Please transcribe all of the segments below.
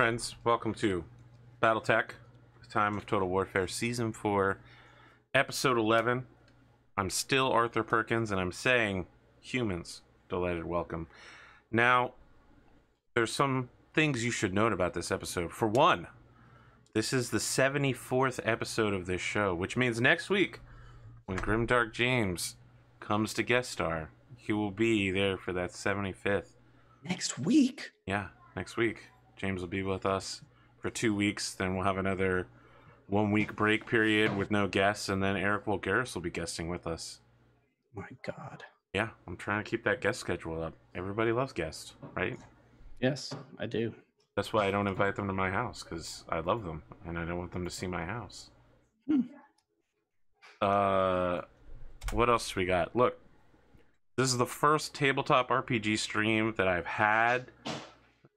Friends, welcome to Battletech, Time of Total Warfare, Season 4, Episode 11. I'm still Arthur Perkins, and I'm saying, humans, delighted welcome. Now, there's some things you should note about this episode. For one, this is the 74th episode of this show, which means next week, when Grimdark James comes to guest star, he will be there for that 75th. Next week? Yeah, next week. James will be with us for 2 weeks. Then we'll have another 1 week break period with no guests, and then Eric Vulgaris will be guesting with us. My God. Yeah, I'm trying to keep that guest schedule up. Everybody loves guests, right? Yes, I do. That's why I don't invite them to my house, because I love them and I don't want them to see my house. What else we got? Look, this is the first tabletop RPG stream that I've had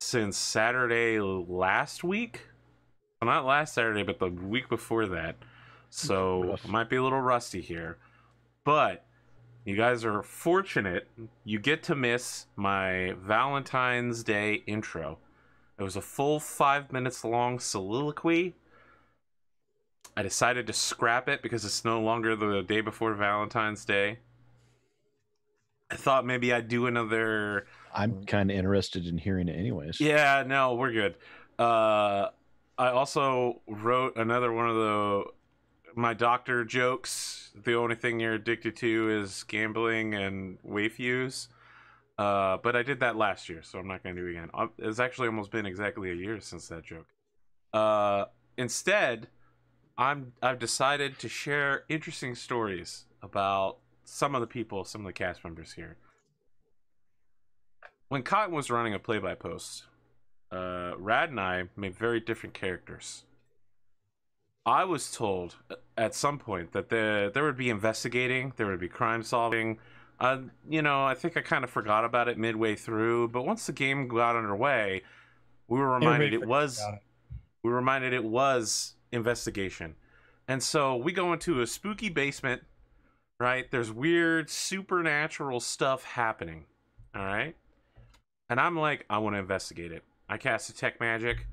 since Saturday last week. Well, not last Saturday, but the week before that. So I might be a little rusty here. But you guys are fortunate. You get to miss my Valentine's Day intro. It was a full 5 minutes long soliloquy. I decided to scrap it because it's no longer the day before Valentine's Day. I thought maybe I'd do another... I'm kind of interested in hearing it anyways. Yeah, no, we're good. I also wrote another one of my doctor jokes. The only thing you're addicted to is gambling and Wayfuse. But I did that last year, so I'm not going to do it again. It's actually almost been exactly a year since that joke. Instead, I've decided to share interesting stories about some of the people, some of the cast members here. When Cotton was running a play-by-post, Rad and I made very different characters. I was told at some point that there would be investigating, there would be crime solving. You know, I think I kind of forgot about it midway through, but once the game got underway, we were reminded it was investigation. And so we go into a spooky basement, right? There's weird supernatural stuff happening, all right? And I'm like, I want to investigate it. I cast detect magic.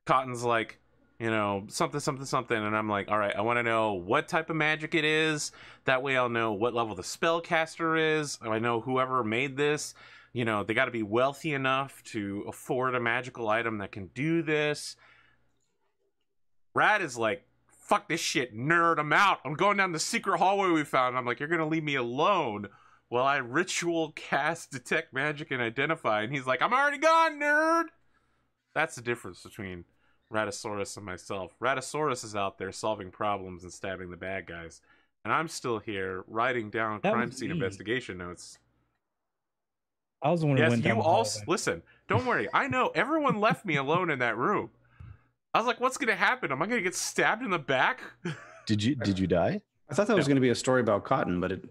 Cotton's like, you know, something, something, something. And I'm like, all right, I want to know what type of magic it is. That way I'll know what level the spellcaster is. I know whoever made this, you know, they got to be wealthy enough to afford a magical item that can do this. Rad is like, fuck this shit, nerd, I'm out. I'm going down the secret hallway we found. And I'm like, you're going to leave me alone while I ritual cast detect magic and identify. And he's like, I'm already gone, nerd. That's the difference between Raddosaurus and myself. Raddosaurus is out there solving problems and stabbing the bad guys. And I'm still here writing down crime scene investigation notes. I was the one who went down. Yes, you all... Listen, don't worry. I know. Everyone left me alone in that room. I was like, what's going to happen? Am I going to get stabbed in the back? Did you die? I thought that was going to be a story about Cotton, but it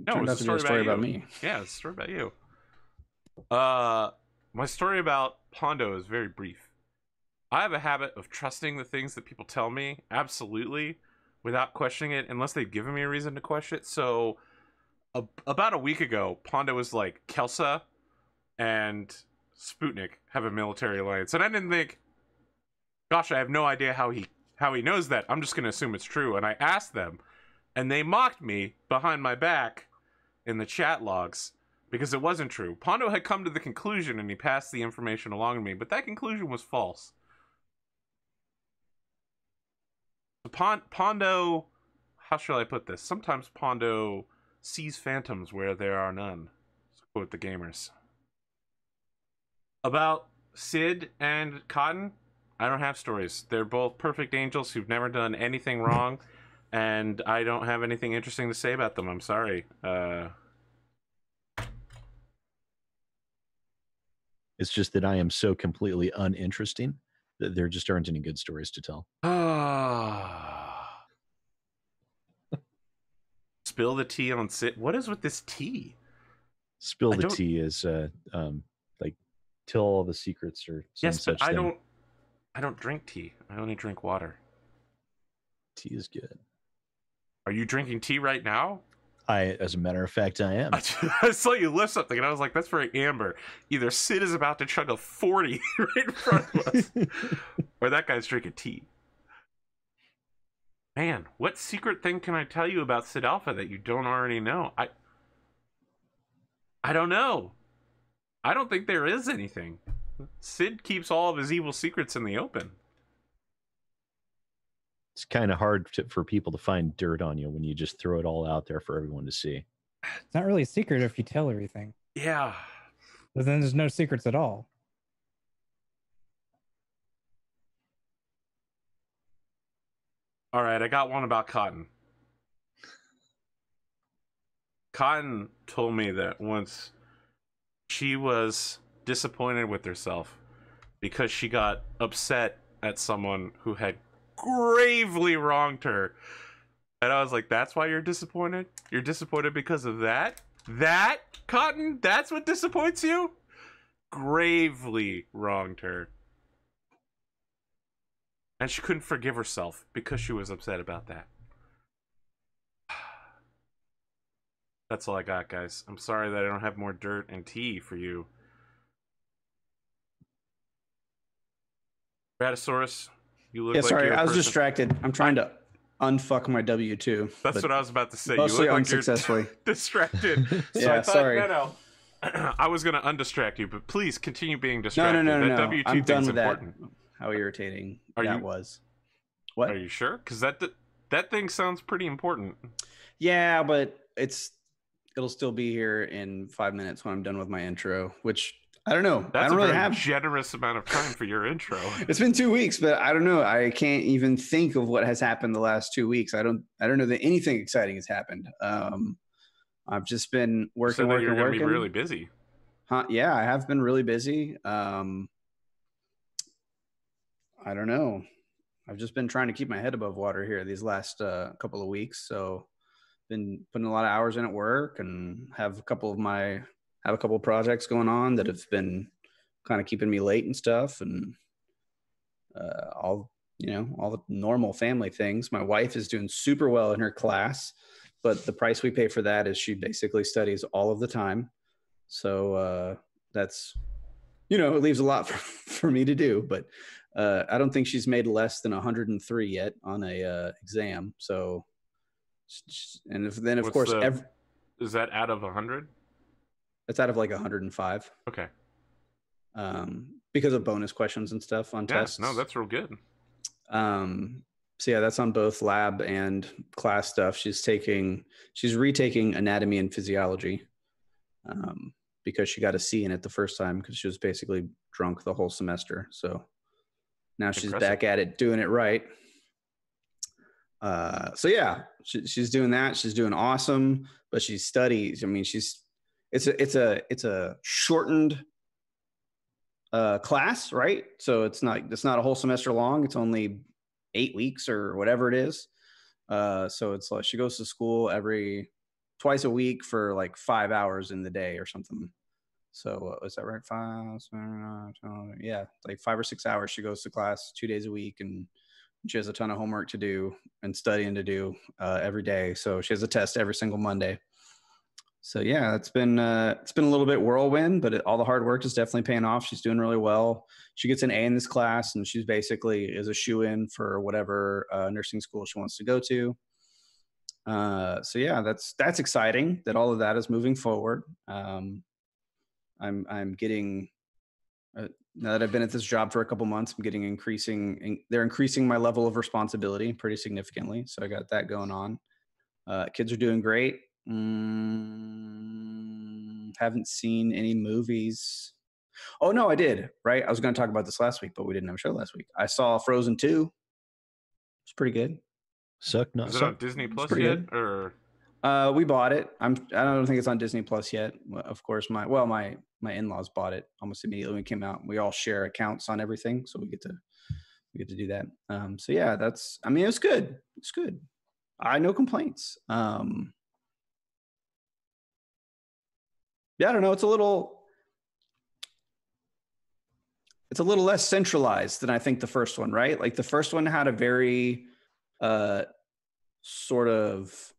turned out to be a story about me. Yeah, it's a story about you. My story about Pondo is very brief. I have a habit of trusting the things that people tell me, absolutely, without questioning it, unless they've given me a reason to question it. So, about a week ago, Pondo was like, Kelsa and Sputnik have a military alliance. And I didn't think, gosh, I have no idea how he knows that. I'm just going to assume it's true. And I asked them, and they mocked me behind my back in the chat logs because it wasn't true. Pondo had come to the conclusion, and he passed the information along to me, but that conclusion was false. Pondo, how shall I put this? Sometimes Pondo sees phantoms where there are none. To quote the gamers. About Sid and Cotton, I don't have stories. They're both perfect angels who've never done anything wrong, and I don't have anything interesting to say about them. I'm sorry. It's just that I am so completely uninteresting that there just aren't any good stories to tell. Spill the tea on Sid. What is with this tea? Spill the tea is like tell all the secrets or some such thing. I don't drink tea. I only drink water. Tea is good. Are you drinking tea right now? As a matter of fact, I am. I saw you lift something, and I was like, "That's very Amber." Either Sid is about to chug a 40 right in front of us, or that guy's drinking tea. Man, what secret thing can I tell you about SidAlpha that you don't already know? I don't know. I don't think there is anything. Sid keeps all of his evil secrets in the open. It's kind of hard for people to find dirt on you when you just throw it all out there for everyone to see. It's not really a secret if you tell everything. Yeah. But then there's no secrets at all. All right, I got one about Cotton. Cotton told me that once she was disappointed with herself because she got upset at someone who had gravely wronged her. And I was like, that's why you're disappointed? You're disappointed because of that? That, Cotton? That's what disappoints you? Gravely wronged her. And she couldn't forgive herself because she was upset about that. That's all I got, guys. I'm sorry that I don't have more dirt and tea for you. Raddosaurus, you look like sorry, you're a I was person. distracted. I'm trying to unfuck my W2. That's what I was about to say. Mostly you look unsuccessfully. Like you're distracted. So Yeah, I thought, sorry. No. I was going to undistract you, but please continue being distracted. No. That W2 I'm done thing's with important. that. How irritating that was. What? Are you sure? Because that thing sounds pretty important. Yeah, but it'll still be here in 5 minutes when I'm done with my intro, which I don't know. That's I don't a really very have generous amount of time for your intro. It's been 2 weeks, but I don't know. I can't even think of what has happened the last 2 weeks. I don't know that anything exciting has happened. I've just been working. You're going to be really busy. Yeah, I have been really busy. I don't know. I've just been trying to keep my head above water here these last couple of weeks. So been putting a lot of hours in at work and have a couple of projects going on that have been kind of keeping me late and stuff. And all the normal family things. My wife is doing super well in her class, but the price we pay for that is she basically studies all of the time. So that's, it leaves a lot for me to do, but I don't think she's made less than 103 yet on a exam. So, and then of course, is that out of 100? It's out of like 105. Okay. Because of bonus questions and stuff on tests. No, that's real good. So yeah, that's on both lab and class stuff. She's retaking anatomy and physiology. Because she got a C in it the first time because she was basically drunk the whole semester. So now she's back at it, doing it right. So yeah, she's doing that. She's doing awesome, but she studies. I mean, it's a shortened class, right? So it's not a whole semester long. It's only 8 weeks or whatever it is. So it's like she goes to school twice a week for like 5 hours in the day or something. So is that right? 5 or 6 hours. She goes to class 2 days a week, and she has a ton of homework to do and studying to do every day. So she has a test every single Monday. So yeah, it's been a little bit whirlwind, but all the hard work is definitely paying off. She's doing really well. She gets an A in this class, and she's basically is a shoe-in for whatever nursing school she wants to go to. So yeah, that's exciting that all of that is moving forward. I'm getting now that I've been at this job for a couple months, they're increasing my level of responsibility pretty significantly. So I got that going on. Kids are doing great. Haven't seen any movies. Oh no, I did. Right. I was going to talk about this last week, but we didn't have a show last week. I saw Frozen 2. It's pretty good. Suck, not Is it suck. on Disney Plus yet? Or we bought it. I don't think it's on Disney Plus yet. Of course, my in-laws bought it almost immediately when it came out. We all share accounts on everything, so we get to do that. So yeah, it's good. It's good. No complaints. Yeah, I don't know. It's a little less centralized than I think the first one, right? Like the first one had a very sort of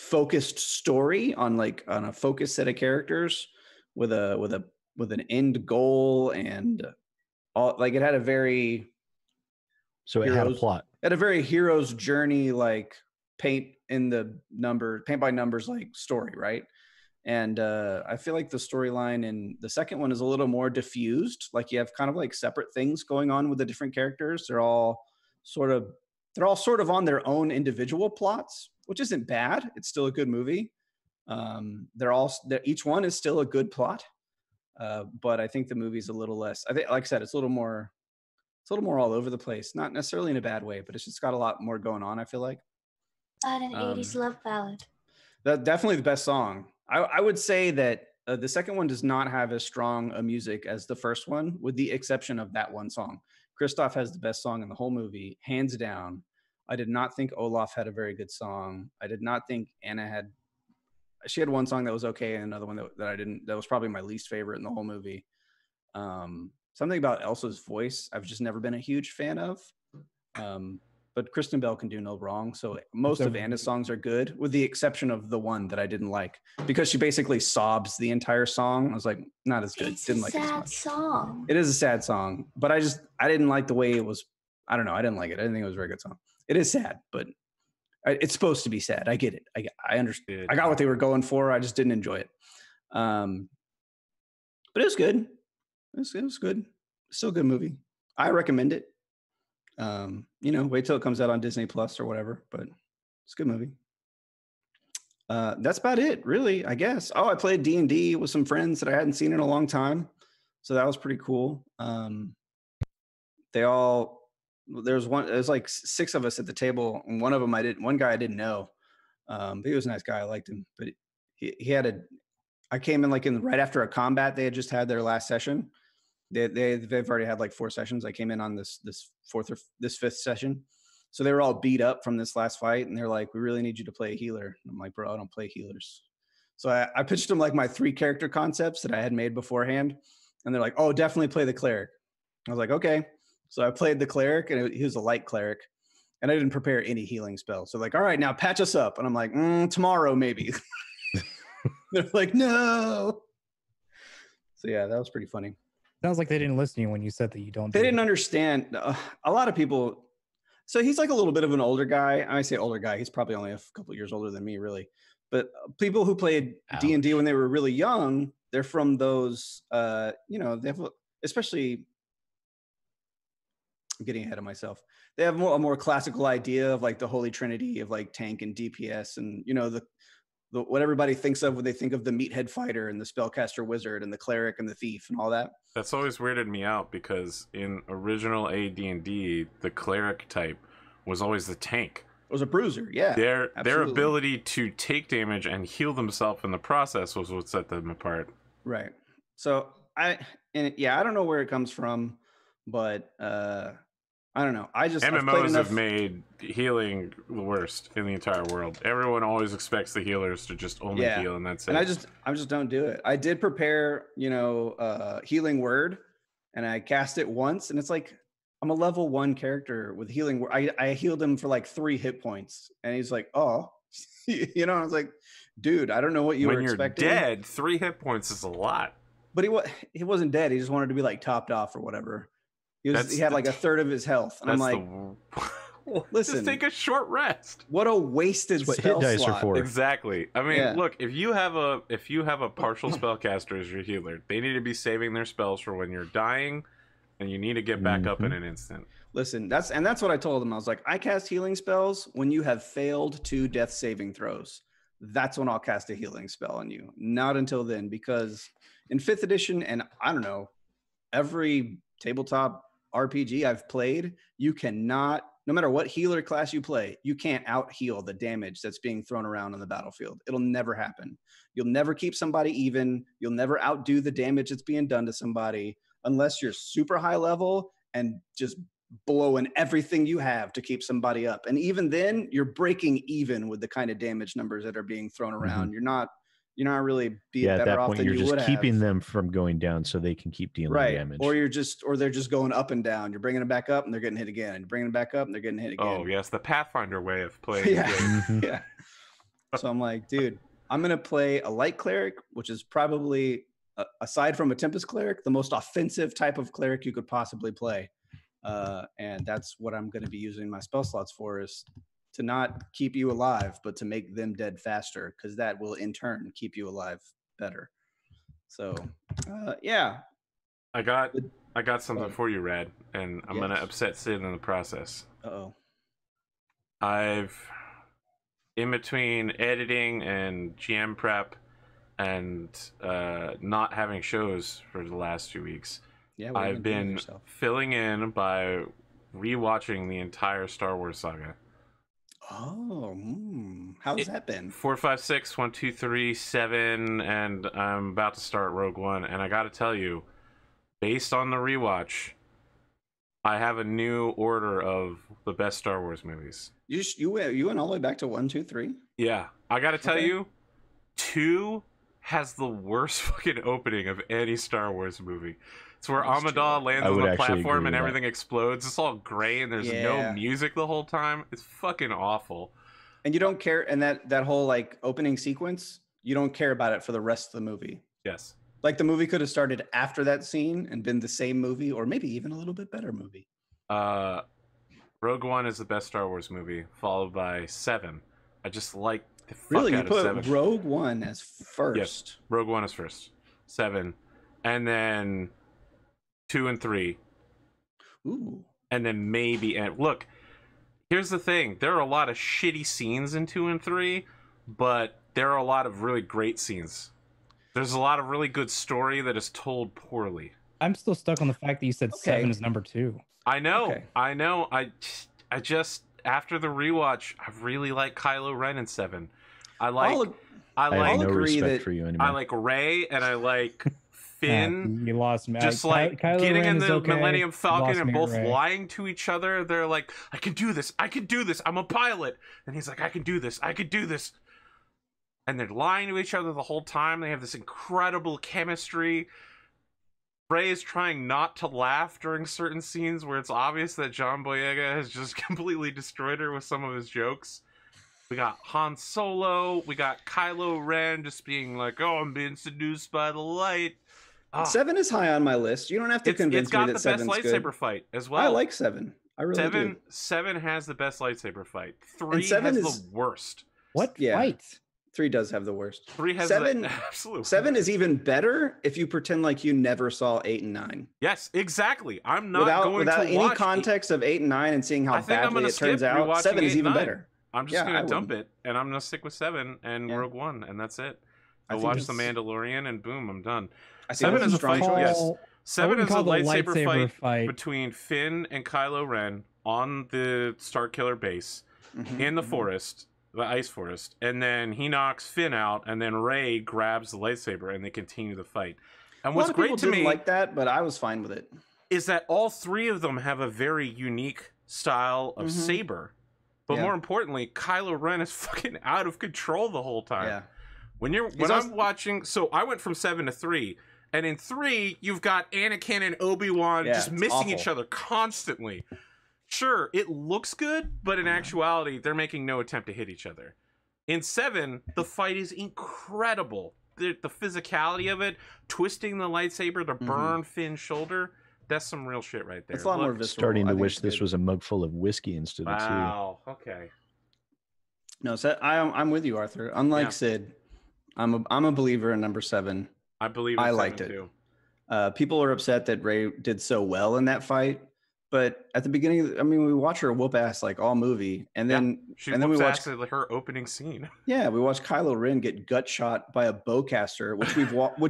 focused story on a focused set of characters with an end goal, and all, like, it had a very So it had a plot. At a very hero's journey, like paint by numbers like story, right? And I feel like the storyline in the second one is a little more diffused. Like, you have kind of like separate things going on with the different characters. They're all sort of on their own individual plots, which isn't bad. It's still a good movie. Each one is still a good plot. But I think the movie's a little less, I think, like I said, it's a little more all over the place. Not necessarily in a bad way, but it's just got a lot more going on, I feel like. An 80s love ballad. That's definitely the best song. I would say that the second one does not have as strong a music as the first one, with the exception of that one song. Kristoff has the best song in the whole movie, hands down. I did not think Olaf had a very good song. I did not think Anna she had one song that was okay, and another one that was probably my least favorite in the whole movie. Something about Elsa's voice I've just never been a huge fan of. But Kristen Bell can do no wrong. So most of Anna's songs are good, with the exception of the one that I didn't like, because she basically sobs the entire song. I was like, not as good. It's didn't a like it as sad much. song. It is a sad song, but I didn't like the way it was. I don't know. I didn't like it. I didn't think it was a very good song. It is sad, but it's supposed to be sad. I get it. I understand. I got what they were going for. I just didn't enjoy it. But it was good. It was good. Still a good movie. I recommend it. Wait till it comes out on Disney Plus or whatever, but it's a good movie. That's about it, really, I guess. Oh, I played D&D with some friends that I hadn't seen in a long time, so that was pretty cool. There's like 6 of us at the table, and one guy I didn't know. But he was a nice guy. I liked him, but I came in right after a combat. They had just had their last session. They've already had like 4 sessions. I came in on this 5th session. So they were all beat up from this last fight, and they're like, we really need you to play a healer. And I'm like, bro, I don't play healers. So I pitched them like my 3 character concepts that I had made beforehand. And they're like, oh, definitely play the cleric. I was like, okay. So I played the cleric, and he was a light cleric, and I didn't prepare any healing spells. So like, all right, now patch us up. And I'm like, tomorrow maybe. They're like, no. So yeah, that was pretty funny. Sounds like they didn't listen to you when you said that you don't. They didn't understand. A lot of people. So he's like a little bit of an older guy. I say older guy. He's probably only a couple years older than me, really. But people who played D&D when they were really young, they're from those. They have, especially. I'm getting ahead of myself. They have a more classical idea of like the Holy Trinity of like tank and DPS, and what everybody thinks of when they think of the meathead fighter and the spellcaster wizard and the cleric and the thief and all that. That's always weirded me out, because in original AD&D, the cleric type was always the tank. It was a bruiser, yeah. Their ability to take damage and heal themselves in the process was what set them apart. Right. So I don't know where it comes from, but I don't know. MMOs have made healing the worst in the entire world. Everyone always expects the healers to just only heal, and that's it. And I just don't do it. I did prepare, healing word, and I cast it once, and it's like I'm a level 1 character with healing word. I healed him for like 3 hit points, and he's like, oh, I was like, dude, I don't know what you were expecting. When you're dead, 3 hit points is a lot. But he wasn't dead. He just wanted to be like topped off or whatever. He had like a third of his health, and I'm like, listen, just take a short rest. What a wasted spell hit dice slot. are for. Exactly. I mean, look, if you have a partial spellcaster as your healer, they need to be saving their spells for when you're dying, and you need to get back up in an instant. Listen, that's what I told him. I was like, I cast healing spells when you have failed 2 death saving throws. That's when I'll cast a healing spell on you. Not until then, because in 5th edition, and I don't know, every tabletop RPG I've played, you cannot, no matter what healer class you play, you can't out heal the damage that's being thrown around on the battlefield. It'll never happen. You'll never keep somebody even. You'll never outdo the damage that's being done to somebody unless you're super high level and just blowing everything you have to keep somebody up. And even then, you're breaking even with the kind of damage numbers that are being thrown around. You're not really being better off than you would have. You're just keeping them from going down so they can keep dealing damage. Or they're just going up and down. You're bringing them back up and they're getting hit again. And you're bringing them back up and they're getting hit again. Oh yes, the Pathfinder way of playing. Yeah. So I'm like, dude, I'm gonna play a light cleric, which is probably aside from a Tempest cleric, the most offensive type of cleric you could possibly play. And that's what I'm going to be using my spell slots for, is to not keep you alive, but to make them dead faster, because that will in turn keep you alive better. So, yeah. I got something for you, Rad, and I'm gonna Yes. upset Sid in the process. Uh-oh. I've, in between editing and GM prep and not having shows for the last 2 weeks, Yeah, what have you I've doing with been yourself? filling in by rewatching the entire Star Wars saga. Oh, how's that been? 4, 5, 6, 1, 2, 3, 7, and I'm about to start Rogue One. And I got to tell you, based on the rewatch, I have a new order of the best Star Wars movies. You went all the way back to 1, 2, 3? Yeah, I got to tell Okay. you, 2 has the worst fucking opening of any Star Wars movie. It's where That's Amidala true. lands I on would the actually platform agree and with everything explodes. It's all gray and there's no Yeah. music the whole time. It's fucking awful. And you don't care, and that whole like opening sequence, you don't care about it for the rest of the movie. Yes. Like the movie could have started after that scene and been the same movie, or maybe even a little bit better movie. Rogue One is the best Star Wars movie, followed by 7. I just like the fuck Really, you out of put 7. Rogue One as first. Yes, Rogue One is first. 7, and then 2 and 3, Ooh. and then maybe. And look, here's the thing: there are a lot of shitty scenes in 2 and 3, but there are a lot of really great scenes. There's a lot of really good story that is told poorly. I'm still stuck on the fact that you said Okay. 7 is number 2. I know, Okay. I know. I just after the rewatch, I really like Kylo Ren in 7. I like, I like, have no agree respect that for you anymore. I like Rey, and I like Finn. You lost me. Just Kylo getting Ren in is the okay. Millennium Falcon Lost and me at both Rey. lying to each other. They're like, I can do this, I'm a pilot. And he's like, I can do this. And they're lying to each other the whole time. They have this incredible chemistry. Rey is trying not to laugh during certain scenes where it's obvious that John Boyega has just completely destroyed her with some of his jokes. We got Han Solo. We got Kylo Ren just being like, oh, I'm being seduced by the light. Ah, 7 is high on my list. You don't have to it's convince got me the that best 7's lightsaber good. fight as well. I like 7. I really do. 7 has the best lightsaber fight. 3 7 has is- the worst. What Yeah. fight? 3 does have the worst. 3 has 7 the absolute 7 is even better if you pretend like you never saw 8 and 9. Yes, exactly. I'm not going Without to any watch context of 8 and 9 and seeing how I think I'm badly gonna it turns skip out, rewatching 7 is 8 and even 9. better. I'm just Yeah, gonna I dump wouldn't. it, and I'm gonna stick with 7 and Yeah. Rogue One, and that's it. I I'll think watch The it's- Mandalorian, and boom, I'm done. I think 7 that's is a a strong fight. choice. Yes, 7 wouldn't is a call the lightsaber fight, fight. between Finn and Kylo Ren on the Starkiller base Mhm, in the mhm. forest, the ice forest, and then he knocks Finn out, and then Rey grabs the lightsaber, and they continue the fight. And A lot what's of people great to didn't me like that, but I was fine with it. is that all 3 of them have a very unique style of Mhm. saber. But Yeah. more importantly, Kylo Ren is fucking out of control the whole time. Yeah. When also- I'm watching, so I went from 7 to 3, and in 3 you've got Anakin and Obi-Wan Yeah, just it's missing awful. each other constantly. Sure, it looks good, but in actuality, they're making no attempt to hit each other. In 7, the fight is incredible. The physicality of it, twisting the lightsaber to burn Finn's shoulder, that's some real shit right there. It's a lot more Look- visceral. Starting I to think wish it's this good. was a mug full of whiskey instead of tea. Wow. Okay. No, so I'm with you, Arthur. Unlike Yeah. Sid, I'm a believer in number 7. I believe I in 7 liked it. too. People are upset that Rey did so well in that fight, but at the beginning, I mean, we watch her whoop ass like all movie, and then She and then we whoops watch ass at her opening scene. yeah, we watch Kylo Ren get gut shot by a bowcaster, which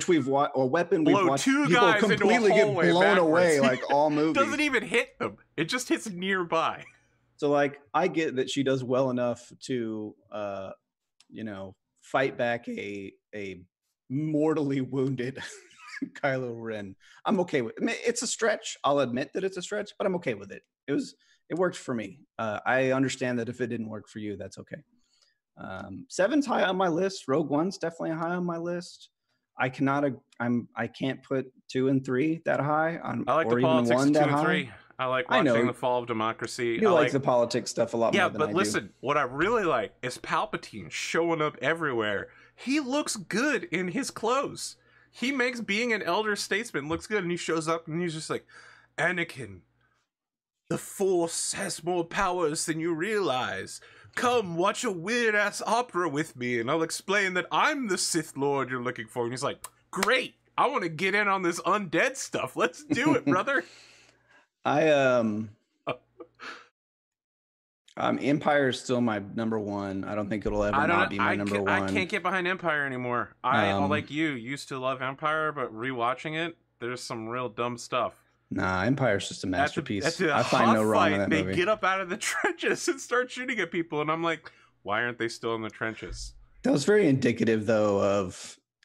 we've watched a weapon we've Blow watched 2 people guys into a completely get hallway blown away backwards. like all movie. Doesn't even hit them. It just hits nearby. So like I get that she does well enough to fight back a mortally wounded Kylo Ren. I'm okay with it. I mean, it's a stretch. I'll admit that it's a stretch, but I'm okay with it. It worked for me. I understand that if it didn't work for you, that's okay. 7's high on my list. Rogue One's definitely high on my list. I can't put 2 and 3 that high on, I like or the even politics 1 of 2 that and high. 3. I like I know. watching the fall of democracy. You I like the politics stuff a lot yeah, more than I but listen, what I really like is Palpatine showing up everywhere. He looks good in his clothes. He makes being an elder statesman looks good, and he shows up and he's just like, Anakin, the Force has more powers than you realize. Come, watch a weird-ass opera with me, and I'll explain that I'm the Sith Lord you're looking for. And he's like, great, I want to get in on this undead stuff. Let's do it, brother. Empire is still my number one. I don't think it'll ever not be my number one. I can't get behind Empire anymore. I, like you, used to love Empire, but rewatching it, there's some real dumb stuff. Nah, Empire's just a masterpiece. I find no wrong in that movie. They get up out of the trenches and start shooting at people, and I'm like, why aren't they still in the trenches? That was very indicative, though,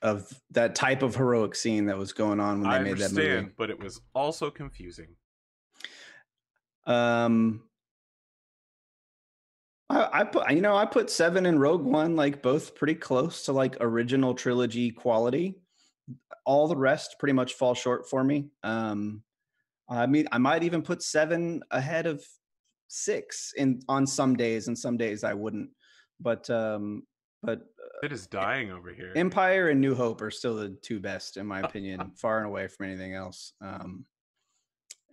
of that type of heroic scene that was going on when they made that movie. But it was also confusing. I put 7 and Rogue One like both pretty close to like original trilogy quality. All the rest pretty much fall short for me. I mean, I might even put 7 ahead of 6 on some days, and some days I wouldn't. But it is dying over here. Empire and New Hope are still the 2 best in my opinion, far and away from anything else.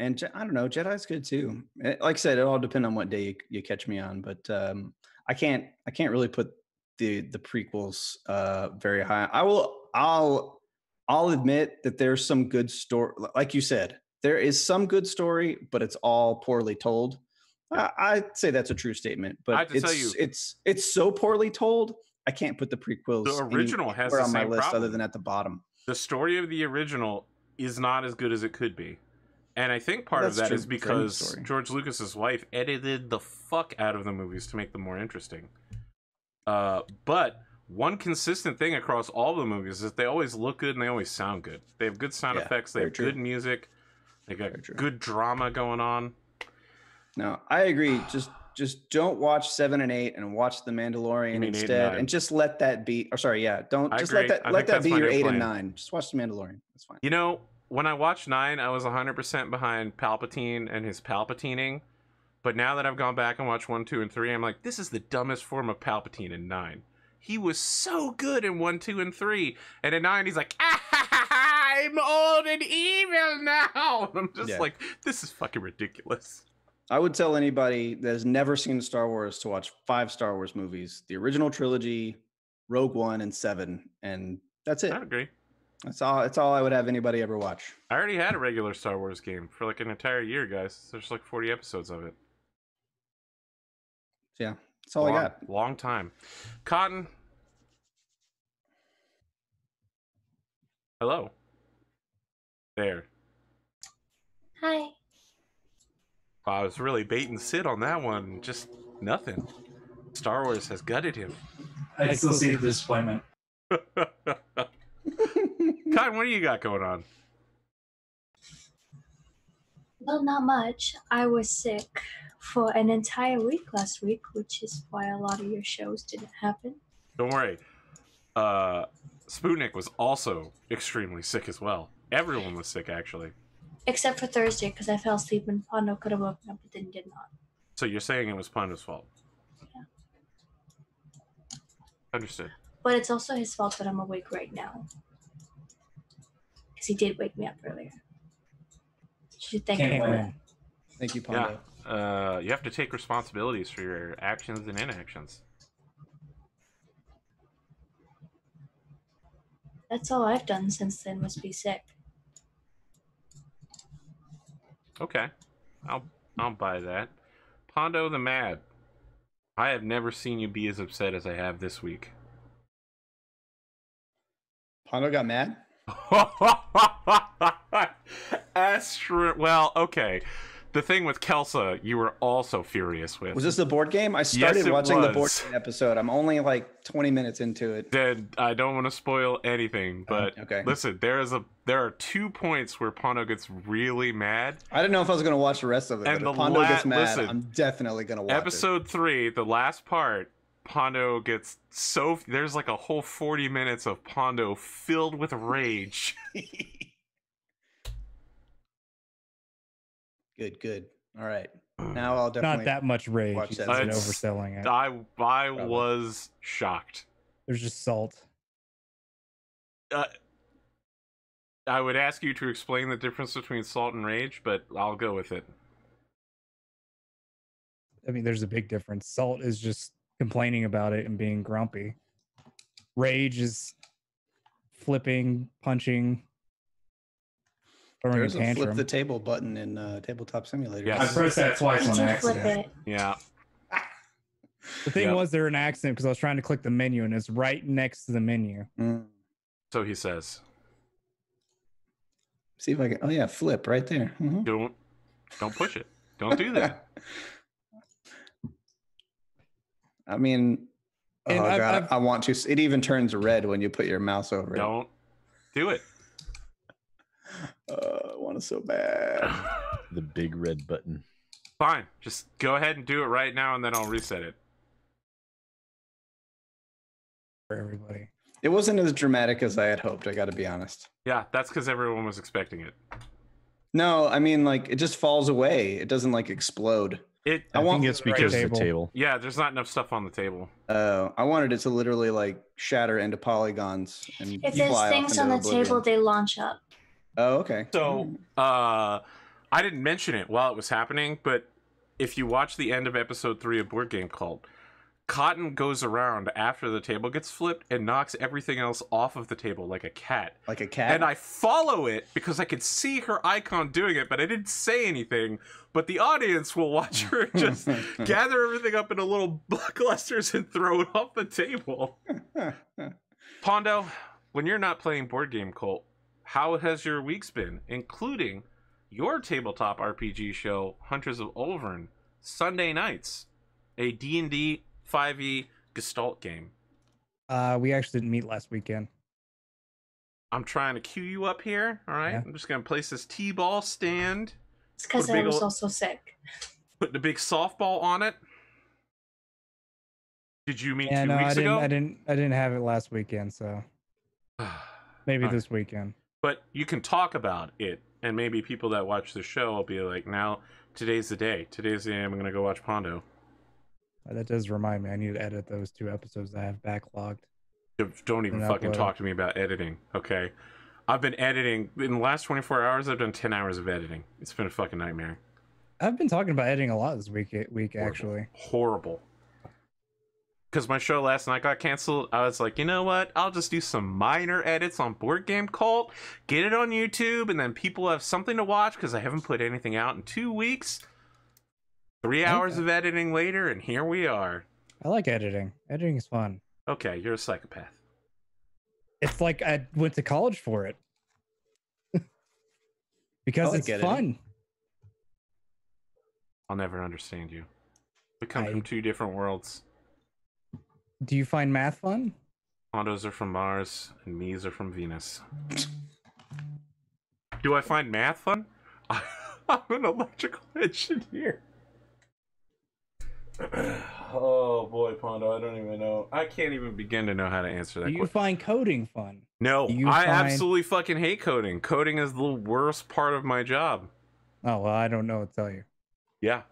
And I don't know, Jedi's good too. Like I said, it all depends on what day you catch me on. But I can't really put the prequels very high. I'll admit that there's some good story, like you said. There is some good story, but it's all poorly told. I'd say that's a true statement. But it's so poorly told. I can't put the prequels. The original has on the my same list problem. other than at the bottom. The story of the original is not as good as it could be. And I think part of that is because George Lucas's wife edited the fuck out of the movies to make them more interesting. But one consistent thing across all the movies is that they always look good and they always sound good. They have good sound effects. They have good music. They got good drama going on. No, I agree. Just don't watch 7 and 8 and watch The Mandalorian instead, and just let that be. Or sorry, yeah, don't just let that be your 8 and 9. Just watch The Mandalorian. That's fine. You know, when I watched 9, I was 100% behind Palpatine and his Palpatining. But now that I've gone back and watched 1, 2, and 3, I'm like, this is the dumbest form of Palpatine in 9. He was so good in 1, 2, and 3. And in 9, he's like, I'm old and evil now. And I'm just like, this is fucking ridiculous. I would tell anybody that has never seen Star Wars to watch 5 Star Wars movies. The original trilogy, Rogue One, and 7. And that's it. I agree. That's all I would have anybody ever watch. I already had a regular Star Wars game for like an entire year, guys. There's like 40 episodes of it. Yeah, that's all I got. Long time. Cotton. Hello. There. Hi. Wow, I was really baiting Sid on that one. Just nothing. Star Wars has gutted him. I still see the disappointment. Cotton, what do you got going on? Well, not much. I was sick for an entire week last week, which is why a lot of your shows didn't happen. Don't worry. Sputnik was also extremely sick as well. Everyone was sick, actually. Except for Thursday, because I fell asleep and Pondo could have woken up, but then did not. So you're saying it was Pondo's fault? Yeah. Understood. But it's also his fault that I'm awake right now. Because he did wake me up earlier. You should thank him for that. Thank you, Pondo. Yeah. You have to take responsibilities for your actions and inactions. That's all I've done since then was be sick. Okay. I'll buy that. Pondo the Mad. I have never seen you be as upset as I have this week. Pondo got mad? Well, okay. The thing with Kelsa, you were also furious with. Was this the board game? I started watching the board game episode. I'm only like 20 minutes into it. Then I don't want to spoil anything, but listen, there are 2 points where Pondo gets really mad. I didn't know if I was going to watch the rest of it, but if Pondo gets mad, I'm definitely going to watch Episode 3, the last part, Pondo gets so... There's like a whole 40 minutes of Pondo filled with rage. Good. All right. Now I'll Not definitely that much rage. watch He's that. just It's- overselling it. I was shocked. There's just salt. I would ask you to explain the difference between salt and rage, but I'll go with it. I mean, there's a big difference. Salt is just complaining about it and being grumpy. Rage is flipping, punching, throwing There's a a flip tantrum. the table button in Tabletop Simulator. Yes. I pressed that twice on Did you flip accident. it? Yeah. The thing Yep. was, there an accident because I was trying to click the menu and it's right next to the menu. Mm. So he says, See if I can. Oh yeah, flip right there. Mhm. don't push it. Don't do that. I mean, oh And god, I want to. It even turns red when you put your mouse over it. Don't do it. I want it so bad. The big red button. Fine. Just go ahead and do it right now, and then I'll reset it. For everybody. It wasn't as dramatic as I had hoped. I got to be honest. Yeah, that's because everyone was expecting it. No, I mean like it just falls away. It doesn't like explode. I want- think it's because of the table. table. Yeah, there's not enough stuff on the table. I wanted it to literally like shatter into polygons and If fly there's off things into on the oblivion. table, they launch up. Oh, okay. So, I didn't mention it while it was happening, but if you watch the end of episode 3 of Board Game Cult, Cotton goes around after the table gets flipped and knocks everything else off of the table like a cat. Like a cat. And I follow it because I could see her icon doing it, but I didn't say anything. But the audience will watch her just gather everything up into little clusters and throw it off the table. Pondo, when you're not playing Board Game Cult, how has your weeks been, including your tabletop RPG show, Hunters of Olvern, Sunday nights, a D&D 5e Gestalt game? We actually didn't meet last weekend. I'm trying to cue you up here, all right? Yeah. I'm just going to place this T-ball stand, It's because Put a I big was ol- also sick. put the big softball on it. Did you meet Yeah, 2 no, weeks ago? I didn't have it last weekend, so maybe All right. this weekend. But you can talk about it, and maybe people that watch the show will be like, now, today's the day. Today's the day I'm going to go watch Pondo. That does remind me. I need to edit those 2 episodes that I have backlogged. Don't even And fucking upload. talk to me about editing, okay? I've been editing. In the last 24 hours, I've done 10 hours of editing. It's been a fucking nightmare. I've been talking about editing a lot this week actually. Horrible. Because my show last night got canceled, I was like, you know what? I'll just do some minor edits on Board Game Cult, get it on YouTube, and then people have something to watch because I haven't put anything out in 2 weeks. 3 hours Okay. of editing later, and here we are. I like editing. Editing is fun. Okay, you're a psychopath. It's like I went to college for it. Because like it's editing. fun. I'll never understand you. We come from I- 2 different worlds. Do you find math fun? Pondos are from Mars, and me's are from Venus. Do I find math fun? I'm an electrical engineer. Oh boy, Pondo, I don't even know. I can't even begin to know how to answer that Do you question. find coding fun? No, do you I find- absolutely fucking hate coding. Coding is the worst part of my job. Oh well, I don't know what to tell you. Yeah,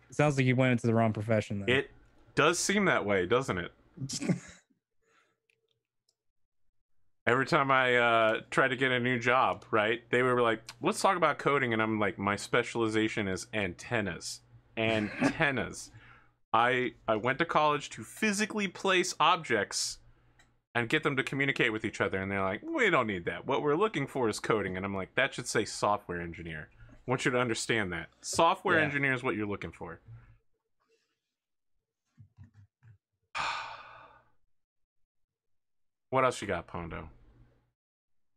It sounds like you went into the wrong profession then. it does seem that way, doesn't it? Every time I try to get a new job, right? They were like, let's talk about coding. And I'm like, my specialization is antennas. Antennas. I went to college to physically place objects and get them to communicate with each other. And they're like, we don't need that. What we're looking for is coding. And I'm like, that should say software engineer. I want you to understand that. Software Yeah. engineer is what you're looking for. What else you got, Pondo?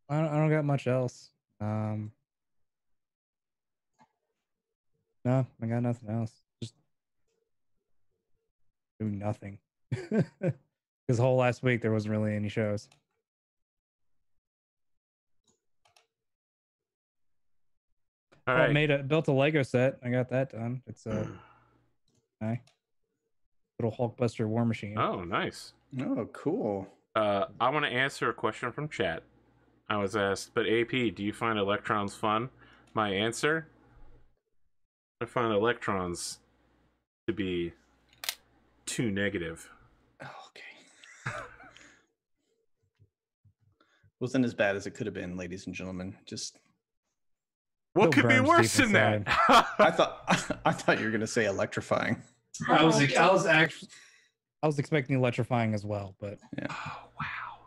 I don't got much else. No, I got nothing else. Just do nothing. Because whole last week there wasn't really any shows. All Well, right. built a Lego set. I got that done. It's a little Hulkbuster war machine. Oh, nice. Oh, cool. I want to answer a question from chat. I was asked, but AP, do you find electrons fun? My answer, I find electrons to be too negative. Oh, okay. Wasn't as bad as it could have been, ladies and gentlemen. Just What Still could be burns worse deep than that? I thought you were gonna say electrifying. I was actually I was expecting electrifying as well, but Oh, wow.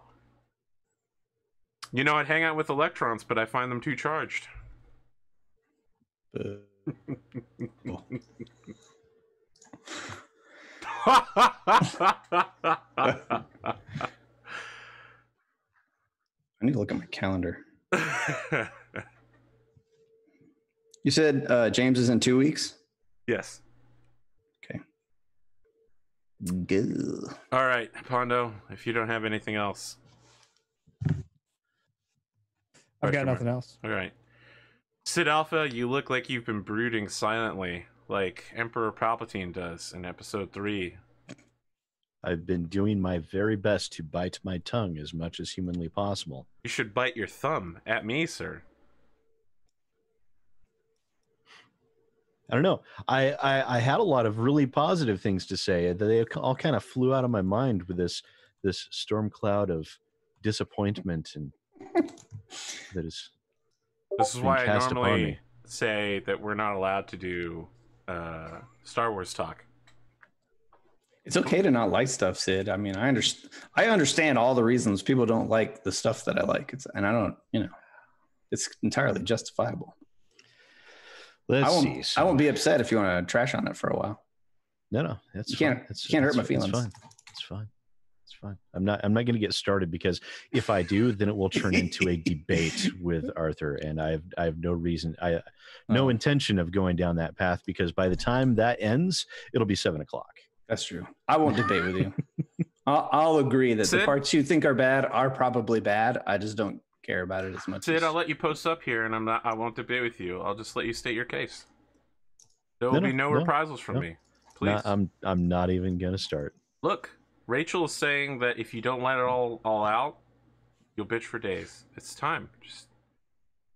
You know, I'd hang out with electrons, but I find them too charged. Cool. I need to look at my calendar. You said James is in 2 weeks? Yes. Okay. Good. All right, Pondo, if you don't have anything else. I've got Question nothing else. All right. SidAlpha, you look like you've been brooding silently, like Emperor Palpatine does in episode 3. I've been doing my very best to bite my tongue as much as humanly possible. You should bite your thumb at me, sir. I don't know. I had a lot of really positive things to say. They all kind of flew out of my mind with this storm cloud of disappointment, and that is. This is why I cast upon normally me. say that we're not allowed to do Star Wars talk. It's okay to not like stuff, Sid. I mean, I understand all the reasons people don't like the stuff that I like. And I don't, it's entirely justifiable. Let's I see. won't, So, I won't be upset if you want to trash on it for a while. No, that's You can't- fine. That's, you can't hurt my that's feelings. fine. It's fine. It's fine. I'm not going to get started, because if I do, then it will turn into a debate with Arthur, and I have no reason, no intention of going down that path, because by the time that ends, it'll be 7 o'clock. That's true. I won't debate with you. I'll agree that Sid? the parts you think are bad are probably bad. I just don't care about it as much. Sid, as... I'll let you post up here, and I won't debate with you. I'll just let you state your case. There will be no reprisals from me. Please. I'm not even going to start. Look, Rachel is saying that if you don't let it all out, you'll bitch for days. It's time. Just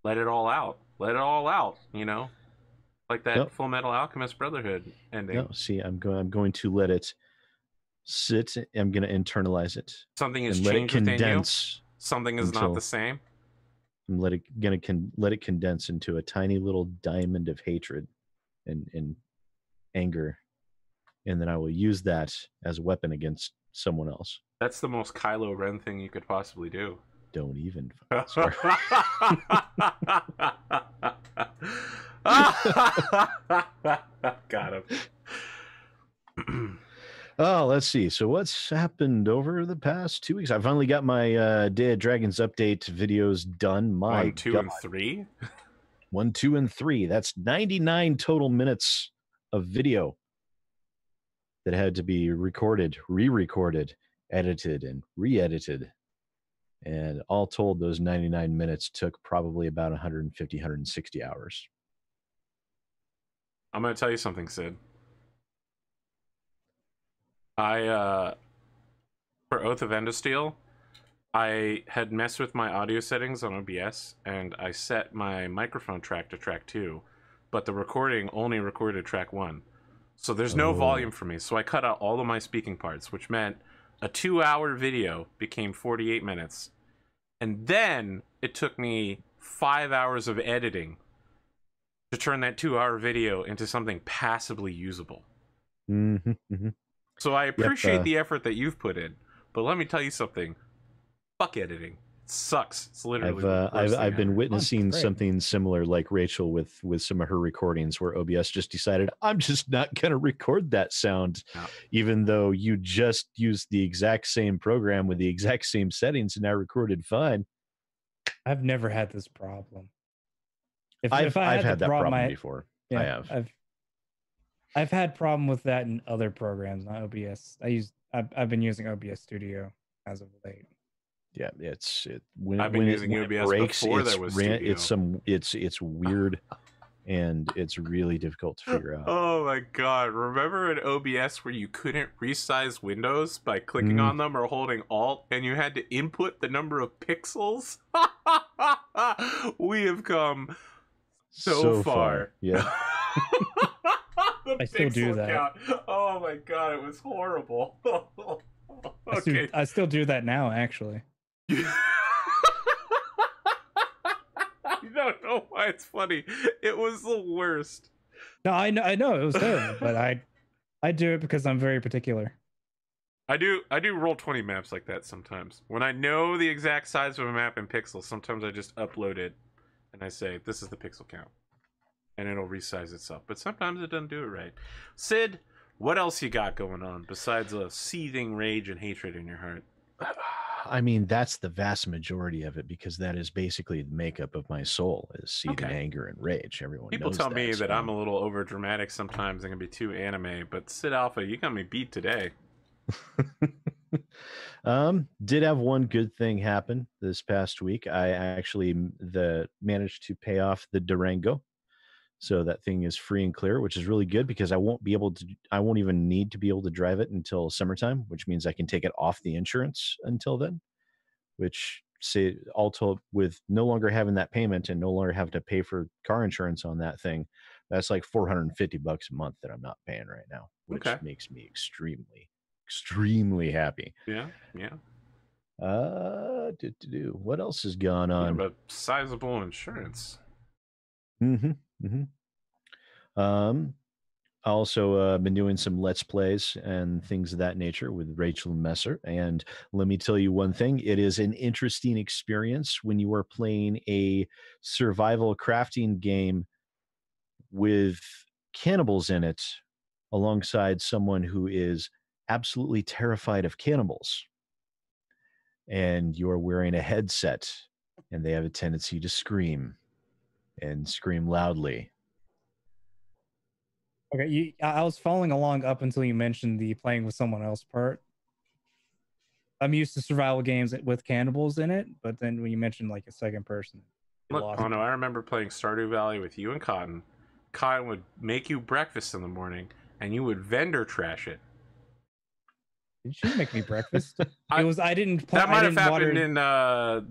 let it all out. Let it all out, Like that Nope. Full Metal Alchemist Brotherhood ending. No, see, I'm going to let it sit. I'm going to internalize it Something is and let it changed within you. condense. Something is not until- the same. And let it condense into a tiny little diamond of hatred and anger, and then I will use that as a weapon against someone else. That's the most Kylo Ren thing you could possibly do. Don't even start. Got him. Oh, let's see. So what's happened over the past 2 weeks? I finally got my Dead Dragons update videos done. My 1, 2, God. and 3. 1, 2, and 3. That's 99 total minutes of video that had to be recorded, re-recorded, edited, and re-edited. And all told, those 99 minutes took probably about 150, 160 hours. I'm going to tell you something, Sid. For Oath of Endosteel, I had messed with my audio settings on OBS, and I set my microphone track to track 2, but the recording only recorded track 1. So there's no volume for me, so I cut out all of my speaking parts, which meant a 2-hour video became 48 minutes. And then it took me 5 hours of editing to turn that 2-hour video into something passably usable. Mm-hmm, mm-hmm. So I appreciate the effort that you've put in, but let me tell you something. Fuck editing. It sucks. It's literally I've been witnessing Great. something similar like Rachel with some of her recordings, where OBS just decided, I'm just not going to record that sound, No. even though you just used the exact same program with the exact same settings and I recorded fine. I've never had this problem. I've had the that problem I- before. yeah, I have. I've had problem with that in other programs, not OBS. I've been using OBS Studio as of late. Yeah, when I've been using it OBS breaks, before there was Studio. it's weird, and it's really difficult to figure out. Oh my god. Remember in OBS where you couldn't resize windows by clicking on them or holding Alt, and you had to input the number of pixels? We have come so far. Yeah. I still do pixel that. count. Oh my god, it was horrible. Okay. I still do that now, actually. I don't know why it's funny. It was the worst. No, I know it was terrible, but I do it because I'm very particular. I do roll 20 maps like that sometimes. When I know the exact size of a map in pixels, sometimes I just upload it and I say, this is the pixel count. And it'll resize itself. But sometimes it doesn't do it right. Sid, what else you got going on besides a seething rage and hatred in your heart? I mean, that's the vast majority of it, because that is basically the makeup of my soul, is seething Okay. anger and rage. Everyone People knows tell me so- that I'm a little over dramatic sometimes and can be too anime, but SidAlpha, you got me beat today. Did have one good thing happen this past week. I actually managed to pay off the Durango, so that thing is free and clear, which is really good, because I won't even need to be able to drive it until summertime, which means I can take it off the insurance until then, which, say, all told, with no longer having that payment and no longer having to pay for car insurance on that thing, that's like $450 a month that I'm not paying right now, which Okay. makes me extremely happy. Yeah. What else has gone on? But sizable insurance. Also been doing some Let's Plays and things of that nature with Rachel Messer. And let me tell you one thing, it is an interesting experience when you are playing a survival crafting game with cannibals in it alongside someone who is absolutely terrified of cannibals. And you're wearing a headset and they have a tendency to scream and scream loudly. Okay, I was following along up until you mentioned the playing with someone else part. I'm used to survival games with cannibals in it, but then when you mentioned like a second person, Look, oh no, I remember playing Stardew Valley with you and Cotton. Cotton would make you breakfast in the morning, and you would vendor trash it. Did you make me breakfast? I didn't play. That might have happened in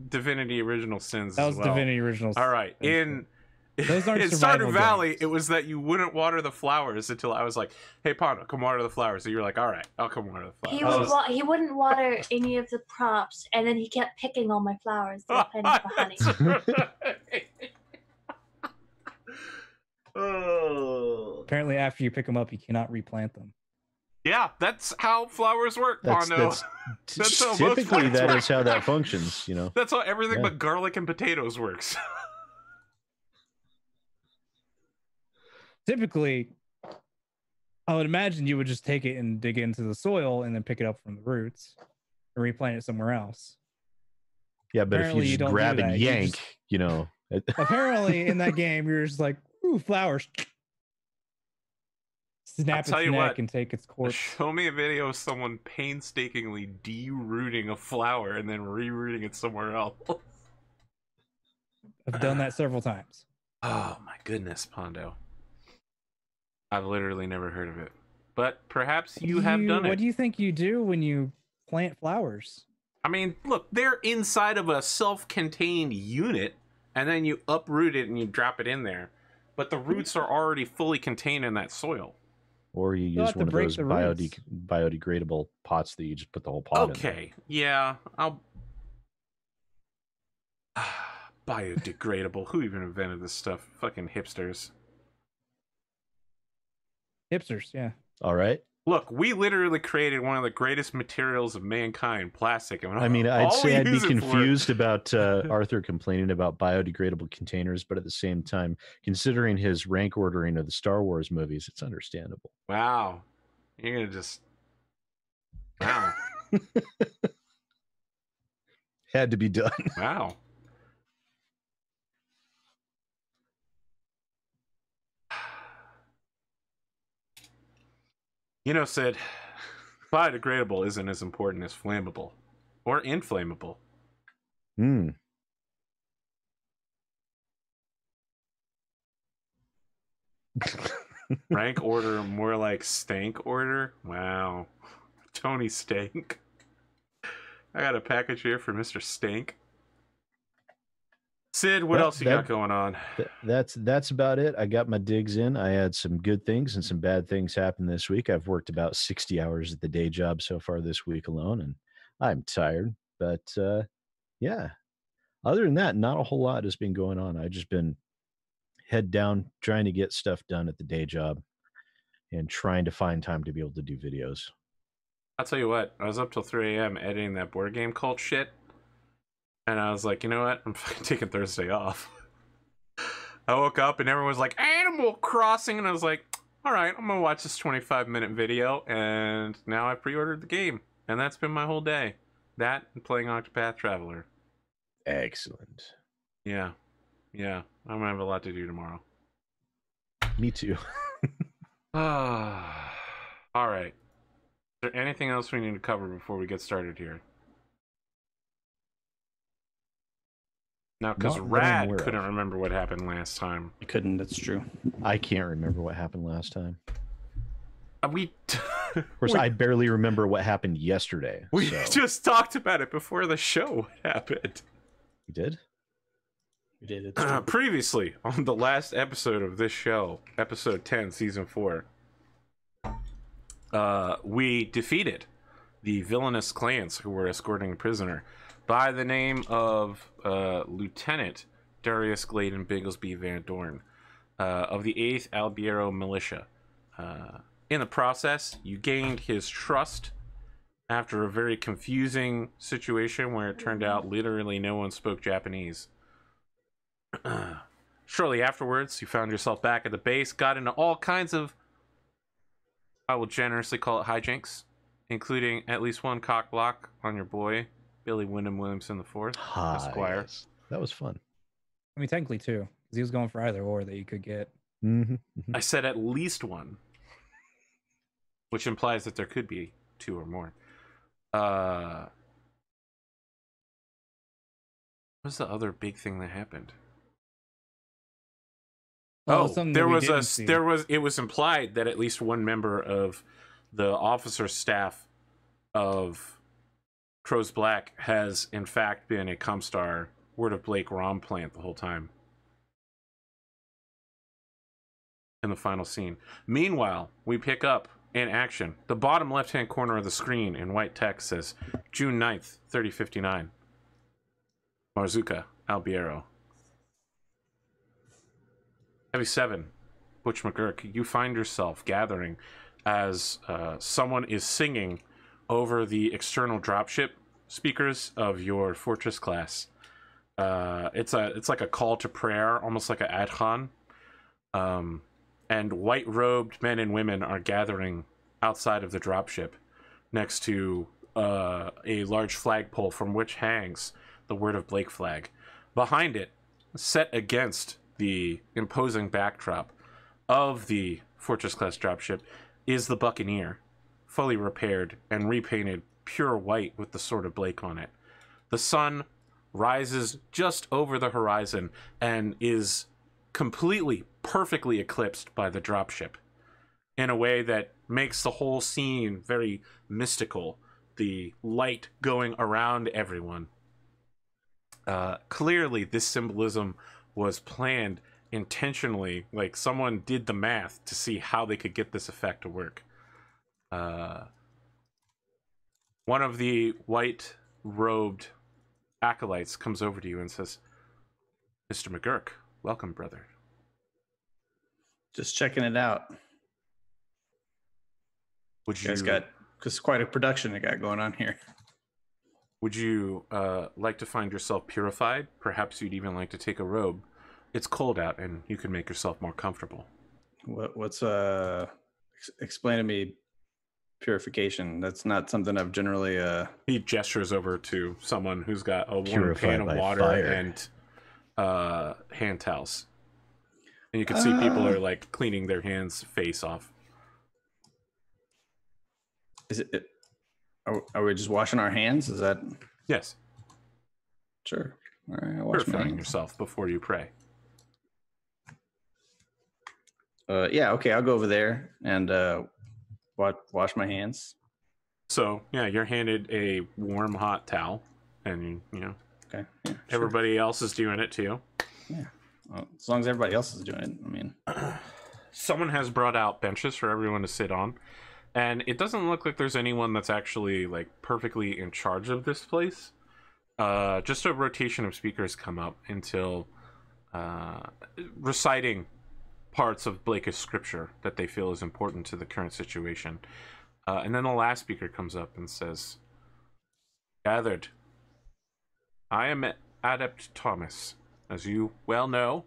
Divinity Original Sins. That was as well. Divinity Original. All right, Sins. Those aren't in survival Stardew Valley, games. it was that you wouldn't water the flowers until I was like, "Hey, Pondo, come water the flowers." So you're like, "All right, I'll come water the flowers." He wouldn't water any of the crops, and then he kept picking all my flowers to planning for honey. Oh. Apparently, after you pick them up, you cannot replant them. Yeah, that's how flowers work, Pondo. That's how typically that is how that functions. You know, that's how everything but garlic and potatoes works. Typically, I would imagine you would just take it and dig into the soil and then pick it up from the roots and replant it somewhere else. Yeah, but apparently if you just grab and yank, you know. Apparently, in that game, you're just like, ooh, flowers. Snap its neck and take its corpse. Show me a video of someone painstakingly derooting a flower and then rerooting it somewhere else. I've done that several times. Oh my goodness, Pondo. I've literally never heard of it. But perhaps you have done it. What do you think you do when you plant flowers? I mean, look, they're inside of a self-contained unit, and then you uproot it and you drop it in there. But the roots are already fully contained in that soil. Or you use one of those biodegradable pots that you just put the whole pot in. Okay, yeah, I'll... Biodegradable. Who even invented this stuff? Fucking hipsters. Hipsters, yeah. All right. Look, we literally created one of the greatest materials of mankind, plastic. And I mean, I'd say I'd be confused about Arthur complaining about biodegradable containers, but at the same time, considering his rank ordering of the Star Wars movies, it's understandable. Wow. You're going to just... Wow. Had to be done. Wow. You know, Sid, biodegradable isn't as important as flammable or inflammable. Hmm. Rank order, more like stank order. Wow. Tony Stank. I got a package here for Mr. Stank. Sid, what else you got going on? That's about it. I got my digs in. I had some good things and some bad things happen this week. I've worked about 60 hours at the day job so far this week alone, and I'm tired. But yeah, other than that, not a whole lot has been going on. I've just been head down trying to get stuff done at the day job and trying to find time to be able to do videos. I'll tell you what, I was up till 3 a.m. editing that board game cult shit. And I was like, you know what? I'm fucking taking Thursday off. I woke up and everyone was like, Animal Crossing. And I was like, all right, I'm going to watch this 25-minute video. And now I've pre-ordered the game. And that's been my whole day. That and playing Octopath Traveler. Excellent. Yeah. Yeah. I'm going to have a lot to do tomorrow. Me too. All right. Is there anything else we need to cover before we get started here? Now, because Rad couldn't remember what happened last time. I couldn't, that's true. I can't remember what happened last time. Of course, I barely remember what happened yesterday. We just talked about it before the show happened. We did? We did. Previously, on the last episode of this show, episode 10, season 4, we defeated the villainous clans who were escorting a prisoner by the name of Lieutenant Darius Gladen Bigglesby Van Dorn of the 8th Albiero Militia. In the process, you gained his trust after a very confusing situation where it turned out literally no one spoke Japanese. Shortly afterwards, you found yourself back at the base, got into all kinds of, I will generously call it hijinks, including at least one cock block on your boy, Billy Wyndham Williamson IV, Esquire. Yes. That was fun. I mean, technically two, because he was going for either or that you could get. Mm-hmm. I said at least one, which implies that there could be two or more. What's the other big thing that happened? It was implied that at least one member of the officer staff of Crow's Black has in fact been a Comstar Word of Blake ROM plant the whole time. In the final scene. Meanwhile, we pick up in action. The bottom left-hand corner of the screen in white text says June 9th, 3059. Marzuka, Albiero. Heavy 7, Butch McGurk, you find yourself gathering as someone is singing over the external dropship speakers of your fortress class. It's like a call to prayer, almost like a adhan. And white-robed men and women are gathering outside of the dropship next to a large flagpole from which hangs the Word of Blake flag. Behind it, set against the imposing backdrop of the Fortress-class dropship, is the Buccaneer, fully repaired and repainted pure white with the Sword of Blake on it. The sun rises just over the horizon and is completely, perfectly eclipsed by the dropship in a way that makes the whole scene very mystical, the light going around everyone. Clearly, this symbolism was planned intentionally, like someone did the math to see how they could get this effect to work. One of the white-robed acolytes comes over to you and says, Mr. McGurk, welcome, brother. Just checking it out. Would You guys got, because quite a production they got going on here. Would you like to find yourself purified? Perhaps you'd even like to take a robe. It's cold out, and you can make yourself more comfortable. What's explain to me purification? That's not something I've generally. He gestures over to someone who's got a warm Purified pan of by water fire. and hand towels, and you can see people are like cleaning their hands, face off. Is it? Are we just washing our hands? Is that? Yes, Sure. All right. I'll wash my purifying hands. yourself before you pray. Yeah. Okay. I'll go over there and wash my hands. So yeah, you're handed a warm, hot towel, and you Okay. Yeah, sure. Everybody else is doing it too. Yeah. Well, as long as everybody else is doing it, I mean. Someone has brought out benches for everyone to sit on, and it doesn't look like there's anyone that's actually like perfectly in charge of this place. Just a rotation of speakers come up until reciting parts of Blake's scripture that they feel is important to the current situation. And then the last speaker comes up and says, "Gathered, I am Adept Thomas, as you well know,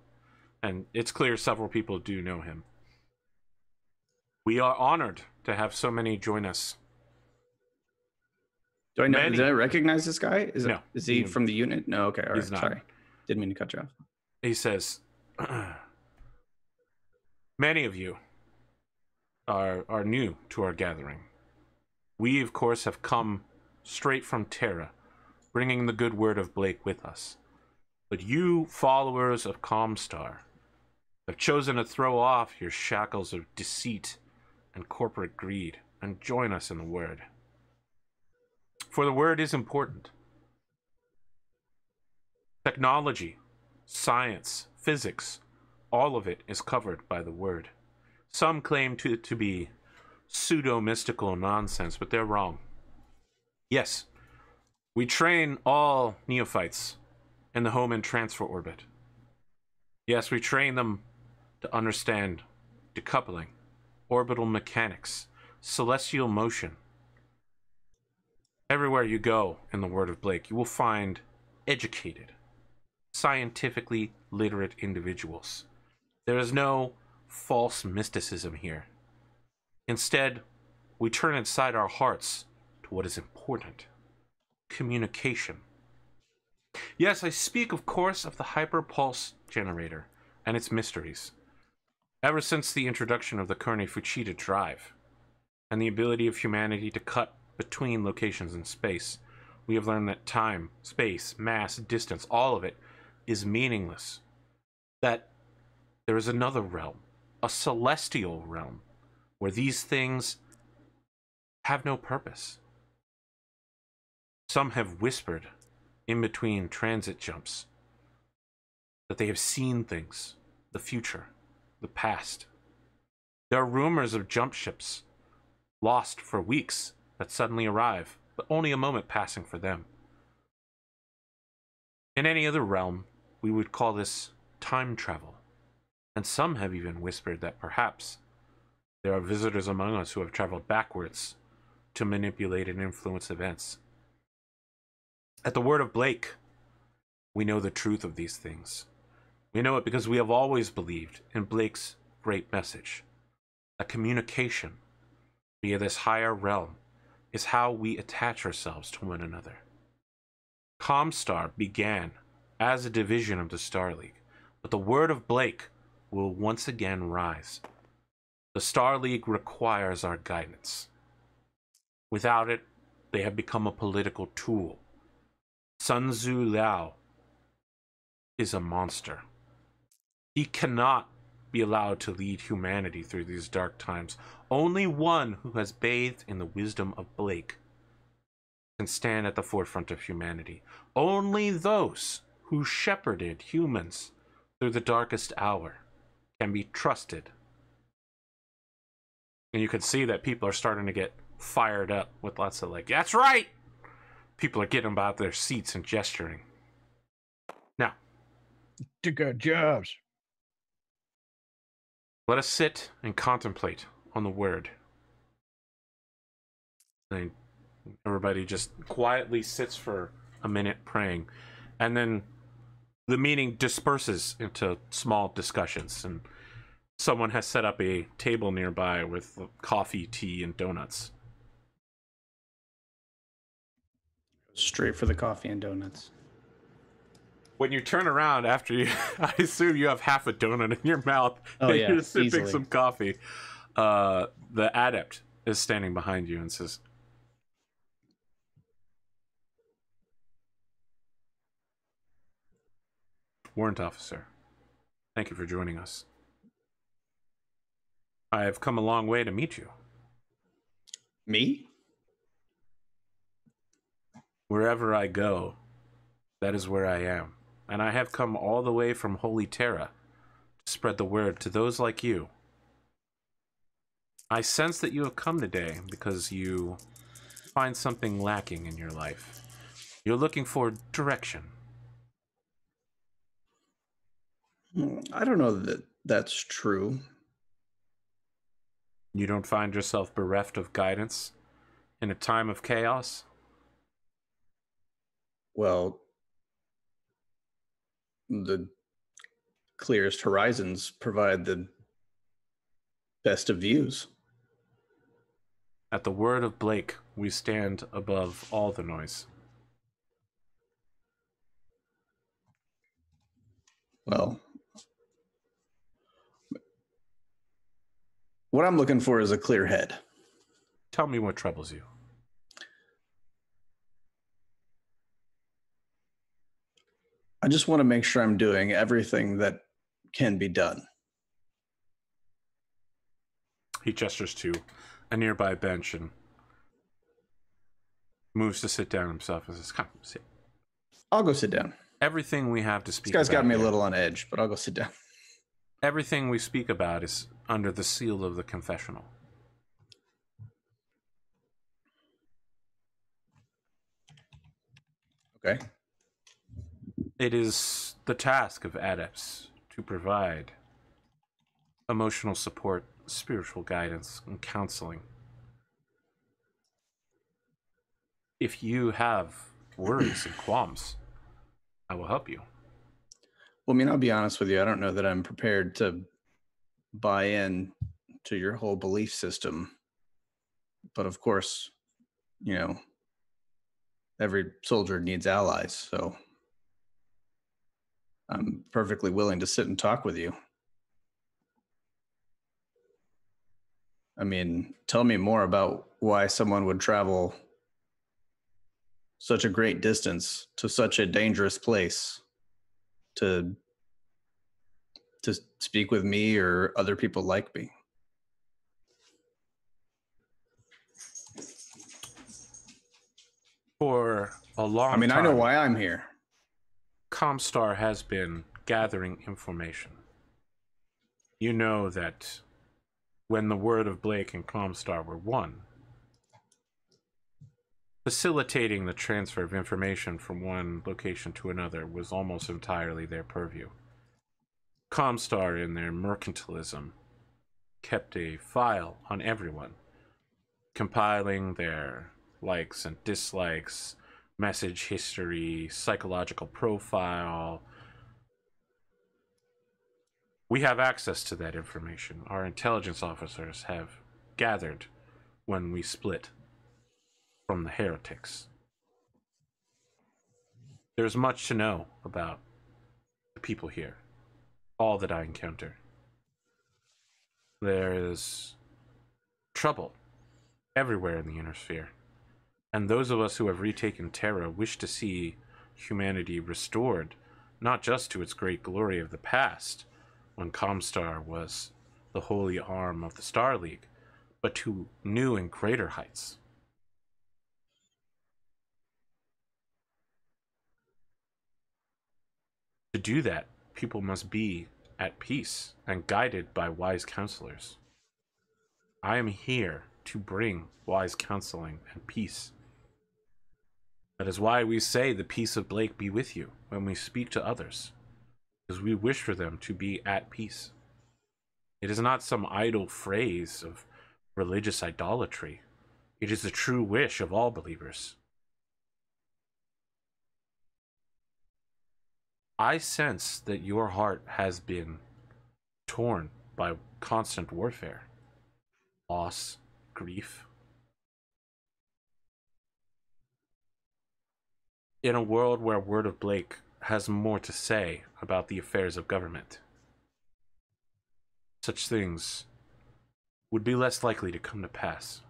and it's clear several people do know him. We are honored to have so many join us." Do I know? Many- Did I recognize this guy? No. Is he from the unit? No. Okay. All right. He's not. Sorry. Didn't mean to cut you off. He says, "Many of you are new to our gathering. We, of course, have come straight from Terra, bringing the good word of Blake with us. But you, followers of Comstar, have chosen to throw off your shackles of deceit and corporate greed and join us in the word. For the word is important. Technology, science, physics, all of it is covered by the word. Some claim to be pseudo-mystical nonsense, but they're wrong. Yes, we train all neophytes in the home and transfer orbit. Yes, we train them to understand decoupling, orbital mechanics, celestial motion. Everywhere you go in the word of Blake, you will find educated, scientifically literate individuals. There is no false mysticism here. Instead, we turn inside our hearts to what is important: communication. Yes, I speak, of course, of the hyperpulse generator and its mysteries. Ever since the introduction of the Carne Fucida drive and the ability of humanity to cut between locations in space, we have learned that time, space, mass, distance, all of it is meaningless. That there is another realm, a celestial realm, where these things have no purpose. Some have whispered in between transit jumps that they have seen things, the future, the past. There are rumors of jump ships lost for weeks that suddenly arrive, but only a moment passing for them. In any other realm, we would call this time travel, and some have even whispered that perhaps there are visitors among us who have traveled backwards to manipulate and influence events. At the word of Blake, we know the truth of these things. We know it because we have always believed in Blake's great message. That communication via this higher realm is how we attach ourselves to one another. Comstar began as a division of the Star League, but the word of Blake will once again rise. The Star League requires our guidance. Without it, they have become a political tool. Sun Tzu Liao is a monster. He cannot be allowed to lead humanity through these dark times. Only one who has bathed in the wisdom of Blake can stand at the forefront of humanity. Only those who shepherded humans through the darkest hour can be trusted. And you can see that people are starting to get fired up with lots of like, that's right! People are getting about their seats and gesturing. Now, Took our jobs. let us sit and contemplate on the word. And everybody just quietly sits for a minute praying, and then the meeting disperses into small discussions, and someone has set up a table nearby with coffee, tea, and donuts. Straight for the coffee and donuts. When you turn around after you, I assume you have half a donut in your mouth. Oh, and yeah, you're sipping easily. some coffee. The adept is standing behind you and says, "Warrant officer, thank you for joining us. I have come a long way to meet you. Me? Wherever I go, That is where I am, and I have come all the way from Holy Terra to spread the word to those like you. I sense that you have come today because you find something lacking in your life. You're looking for direction. I don't know that that's true. You don't find yourself bereft of guidance in a time of chaos? Well, the clearest horizons provide the best of views. At the word of Blake, we stand above all the noise. Well, what I'm looking for is a clear head. Tell me what troubles you. I just want to make sure I'm doing everything that can be done. He gestures to a nearby bench and moves to sit down himself and says, "Come, sit." I'll go sit down. Everything we have to speak This guy's about got me a here- little on edge, but I'll go sit down. Everything we speak about is under the seal of the confessional. Okay. It is the task of adepts to provide emotional support, spiritual guidance, and counseling. If you have worries and qualms, I will help you. Well, I mean, I'll be honest with you. I don't know that I'm prepared to buy in to your whole belief system. But of course, you know, every soldier needs allies. So I'm perfectly willing to sit and talk with you. I mean, tell me more about why someone would travel such a great distance to such a dangerous place to speak with me or other people like me. For a long I mean, time, I know why I'm here. Comstar has been gathering information. You know that when the word of Blake and Comstar were one, facilitating the transfer of information from one location to another was almost entirely their purview. Comstar, in their mercantilism, kept a file on everyone, compiling their likes and dislikes, message history, psychological profile. We have access to that information. Our intelligence officers have gathered when we split from the heretics. There's much to know about the people here, all that I encounter. There is trouble everywhere in the inner sphere, and those of us who have retaken Terra wish to see humanity restored, not just to its great glory of the past, when Comstar was the holy arm of the Star League, but to new and greater heights. To do that, people must be at peace and guided by wise counselors. I am here to bring wise counseling and peace. That is why we say the peace of Blake be with you when we speak to others, because we wish for them to be at peace. It is not some idle phrase of religious idolatry. It is the true wish of all believers. I sense that your heart has been torn by constant warfare, loss, grief. In a world where Word of Blake has more to say about the affairs of government, such things would be less likely to come to pass.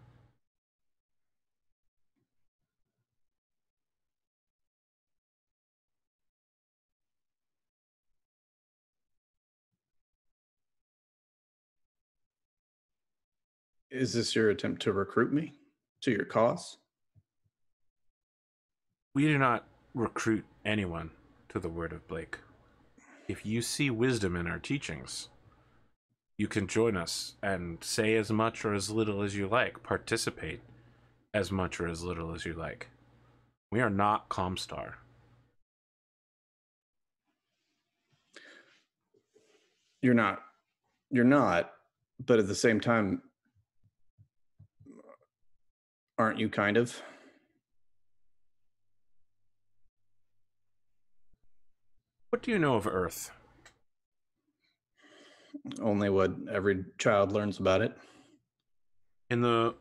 Is this your attempt to recruit me to your cause? We do not recruit anyone to the word of Blake. If you see wisdom in our teachings, you can join us and say as much or as little as you like, participate as much or as little as you like. We are not Comstar. You're not. You're not. But at the same time, aren't you kind of? What do you know of Earth? Only what every child learns about it. In the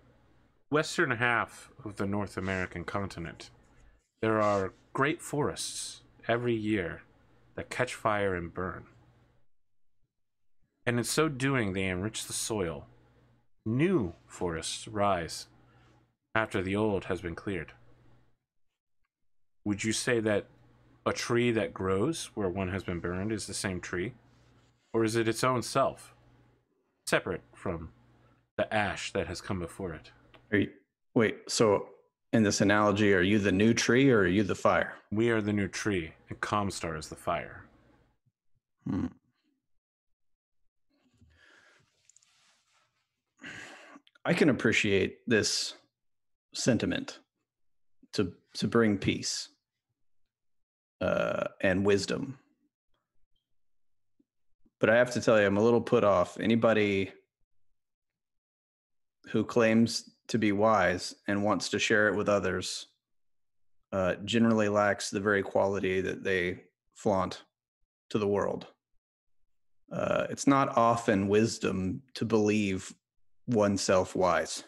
western half of the North American continent, there are great forests every year that catch fire and burn. And in so doing, they enrich the soil. New forests rise after the old has been cleared. Would you say that a tree that grows where one has been burned is the same tree? Or is it its own self, separate from the ash that has come before it? Wait, so in this analogy, are you the new tree or are you the fire? We are the new tree, and Comstar is the fire. I can appreciate this sentiment to bring peace and wisdom. But I have to tell you, I'm a little put off. Anybody who claims to be wise and wants to share it with others generally lacks the very quality that they flaunt to the world. It's not often wisdom to believe oneself wise.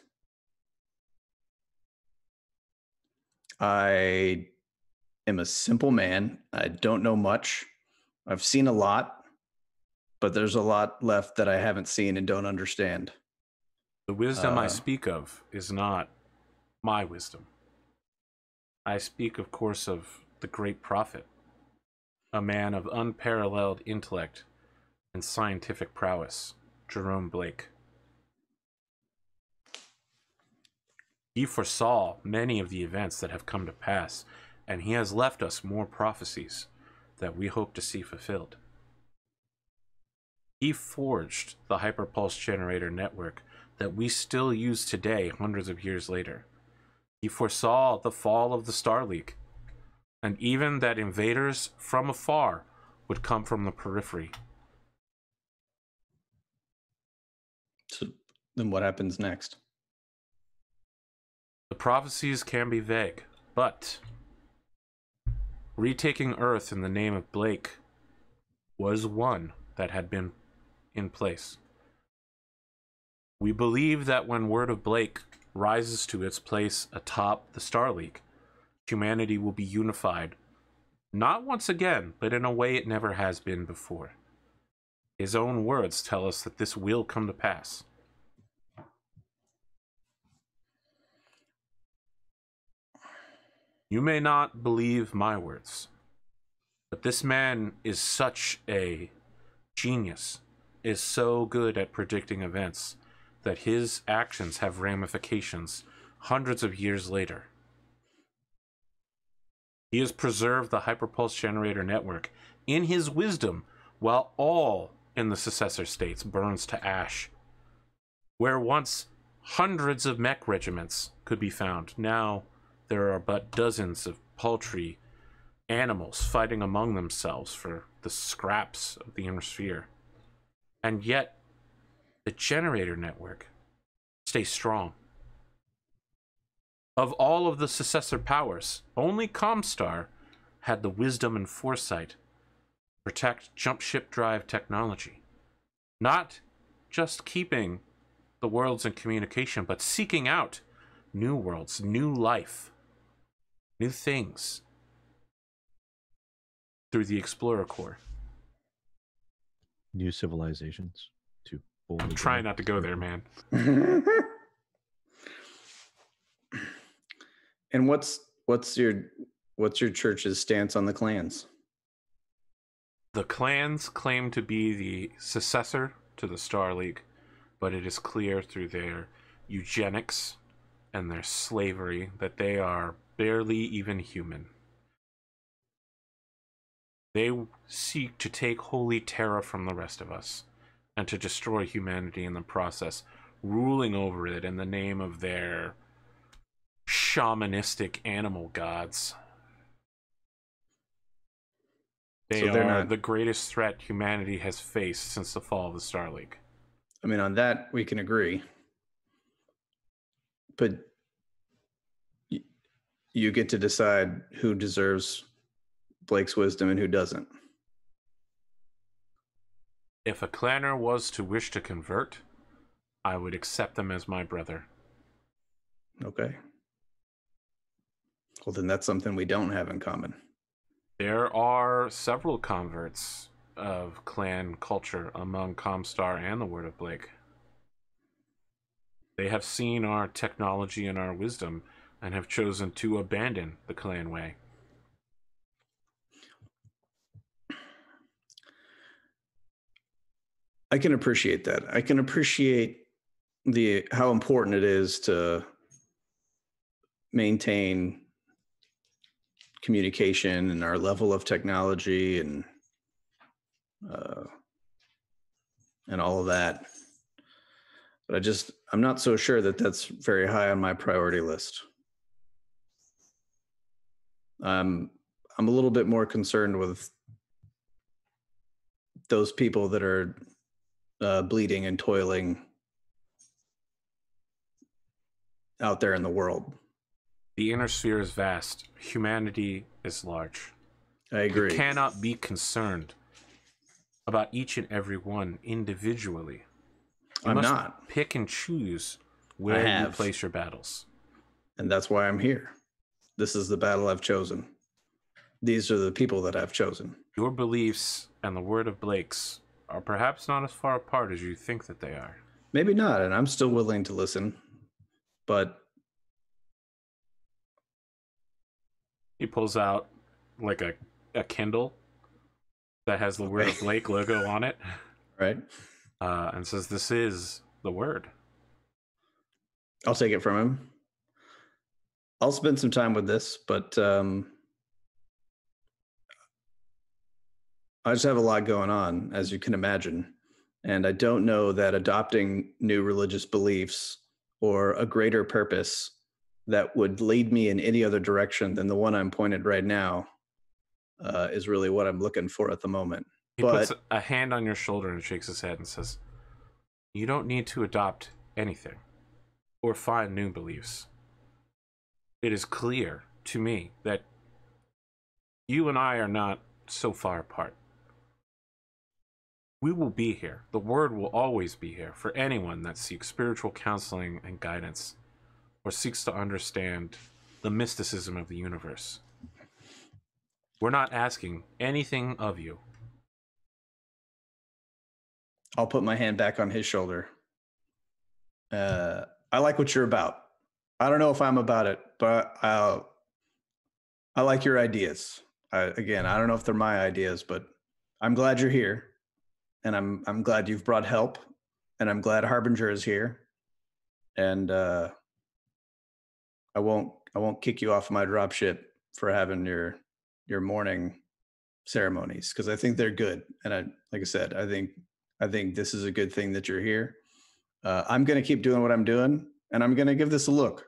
I am a simple man. I don't know much. I've seen a lot, but there's a lot left that I haven't seen and don't understand. The wisdom I speak of is not my wisdom. I speak, of course, of the great prophet, a man of unparalleled intellect and scientific prowess, Jerome Blake. He foresaw many of the events that have come to pass, and he has left us more prophecies that we hope to see fulfilled. He forged the hyperpulse generator network that we still use today, hundreds of years later. He foresaw the fall of the Star League, and even that invaders from afar would come from the periphery. So then what happens next? The prophecies can be vague, but retaking Earth in the name of Blake was one that had been in place. We believe that when word of Blake rises to its place atop the Star League, humanity will be unified, not once again, but in a way it never has been before. His own words tell us that this will come to pass. You may not believe my words, but this man is such a genius, is so good at predicting events, that his actions have ramifications hundreds of years later. He has preserved the hyperpulse generator network in his wisdom, while all in the successor states burns to ash. Where once hundreds of mech regiments could be found, now there are but dozens of paltry animals fighting among themselves for the scraps of the inner sphere. And yet, the generator network stays strong. Of all of the successor powers, only Comstar had the wisdom and foresight to protect jump ship drive technology. Not just keeping the worlds in communication, but seeking out new worlds, new life, new things through the Explorer Corps. New civilizations to boldly I'm trying not to go there, man. And what's your church's stance on the clans? The clans claim to be the successor to the Star League, but it is clear through their eugenics and their slavery that they are barely even human. They seek to take holy terra from the rest of us and to destroy humanity in the process, ruling over it in the name of their shamanistic animal gods. They So they're are not. the greatest threat humanity has faced since the fall of the Star League. I mean, on that we can agree. But you get to decide who deserves Blake's wisdom and who doesn't. If a clanner was to wish to convert, I would accept them as my brother. Okay. Well, then that's something we don't have in common. There are several converts of clan culture among Comstar and the Word of Blake. They have seen our technology and our wisdom and have chosen to abandon the clan way. I can appreciate that. I can appreciate how important it is to maintain communication and our level of technology and all of that. But I'm not so sure that that's very high on my priority list. I'm a little bit more concerned with those people that are bleeding and toiling out there in the world. The inner sphere is vast. Humanity is large. I agree. You cannot be concerned about each and every one individually. You must not. Pick and choose where you place your battles. And that's why I'm here. This is the battle I've chosen. These are the people that I've chosen. Your beliefs and the Word of Blake's are perhaps not as far apart as you think that they are. Maybe not, and I'm still willing to listen. But he pulls out like a Kindle that has the Word of Blake logo on it. Right. And says, "This is the Word." I'll take it from him. I'll spend some time with this, but I just have a lot going on, as you can imagine. And I don't know that adopting new religious beliefs or a greater purpose that would lead me in any other direction than the one I'm pointed right now is really what I'm looking for at the moment. He puts a hand on your shoulder and shakes his head and says, "You don't need to adopt anything or find new beliefs. It is clear to me that you and I are not so far apart. We will be here. The Word will always be here for anyone that seeks spiritual counseling and guidance or seeks to understand the mysticism of the universe. We're not asking anything of you." I'll put my hand back on his shoulder. I like what you're about. I don't know if I'm about it, but I like your ideas. I don't know if they're my ideas, but I'm glad you're here. And I'm glad you've brought help, and I'm glad Harbinger is here. And I won't kick you off my dropship for having your morning ceremonies, because I think they're good. And like I said, I think this is a good thing that you're here. I'm going to keep doing what I'm doing, and I'm going to give this a look.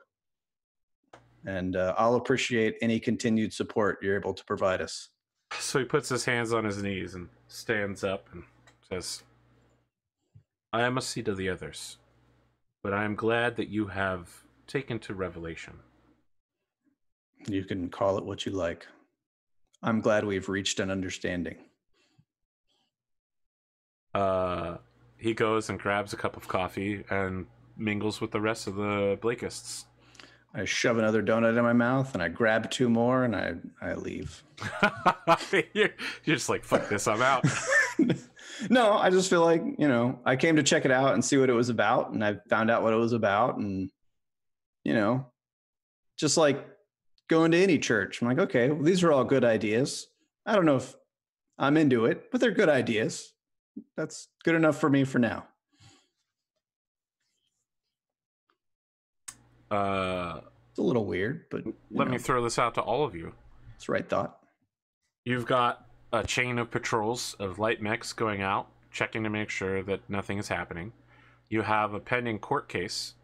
And I'll appreciate any continued support you're able to provide us. So he puts his hands on his knees and stands up and says, "I must see to the others, but I am glad that you have taken to revelation." You can call it what you like. I'm glad we've reached an understanding. He goes and grabs a cup of coffee and mingles with the rest of the Blakeists. I shove another donut in my mouth, and I grab two more, and I leave. You're just like, "Fuck this, I'm out." No, I just feel like, I came to check it out and see what it was about, and I found out what it was about, and, just like going to any church. I'm like, okay, well, these are all good ideas. I don't know if I'm into it, but they're good ideas. That's good enough for me for now. It's a little weird, but let me throw this out to all of you. It's the right thought. You've got a chain of patrols of light mechs going out, checking to make sure that nothing is happening. You have a pending court case.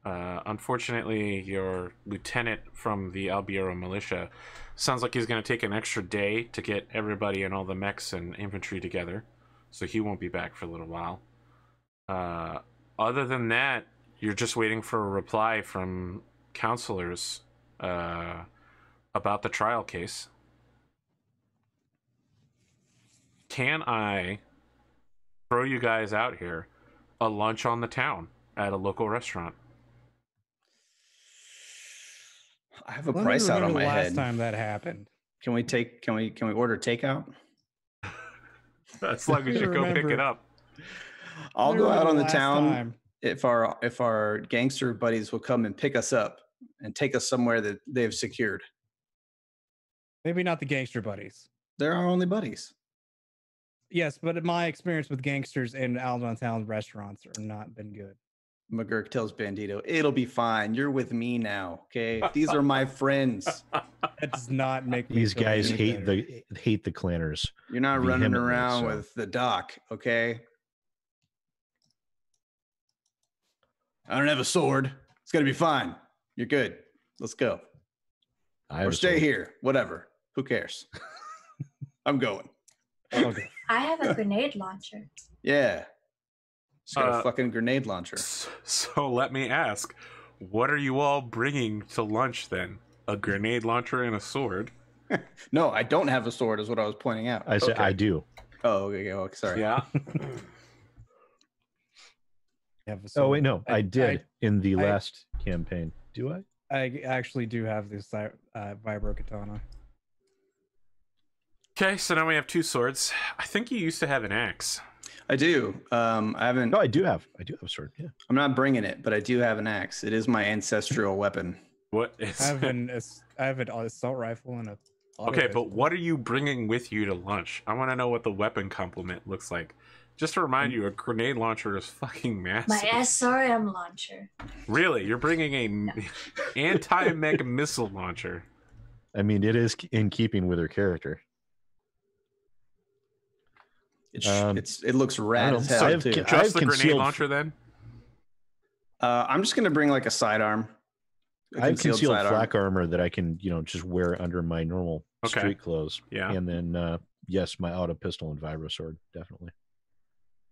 Unfortunately, your lieutenant from the Albiero militia sounds like he's going to take an extra day to get everybody and all the mechs and infantry together, so he won't be back for a little while. Other than that, you're just waiting for a reply from counselors about the trial case. Can I throw you guys out here a lunch on the town at a local restaurant? I have a Let me price out on remember my the last head. time that happened. Can we order takeout? As long as you go pick it up. I'll Let me go remember out on the last town time. if our gangster buddies will come and pick us up and take us somewhere that they've secured. Maybe not the gangster buddies. They're our only buddies. Yes, but my experience with gangsters in Alabama town restaurants are not been good. McGurk tells Bandito, "It'll be fine. You're with me now, okay? These are my friends. That does not make me These feel guys any hate better. the clanners. You're not running Vehemently around so. with the doc, okay? I don't have a sword. It's gonna be fine. You're good. Let's go. I have Or a stay sword. here. Whatever. Who cares? I'm going. Okay. I have a grenade launcher. Yeah. Just got a Uh, fucking grenade launcher. So let me ask, what are you all bringing to lunch then? A grenade launcher and a sword? No, I don't have a sword, is what I was pointing out. I said Okay. I do. Oh, okay. Oh, sorry. Yeah. Oh wait, no, I I- did in the I- last campaign. Do I? I actually do have this vibro katana. Okay, so now we have two swords. I think you used to have an axe. I do. I haven't. No, I do have a sword. Yeah. I'm not bringing it, but I do have an axe. It is my ancestral weapon. What is? I have an assault rifle and a. auto Okay, pistol. but what are you bringing with you to lunch? I want to know what the weapon complement looks like. Just to remind you, a grenade launcher is fucking massive. My SRM launcher. Really, you're bringing a anti-mech missile launcher. I mean, it is in keeping with her character. It looks I rad don't as know. hell I have too. ki- Just the grenade concealed- launcher, then? I'm just gonna bring like a sidearm. I have concealed flak armor that I can, just wear under my normal Okay. street clothes. Yeah. And then, yes, my auto pistol and vibro sword, definitely.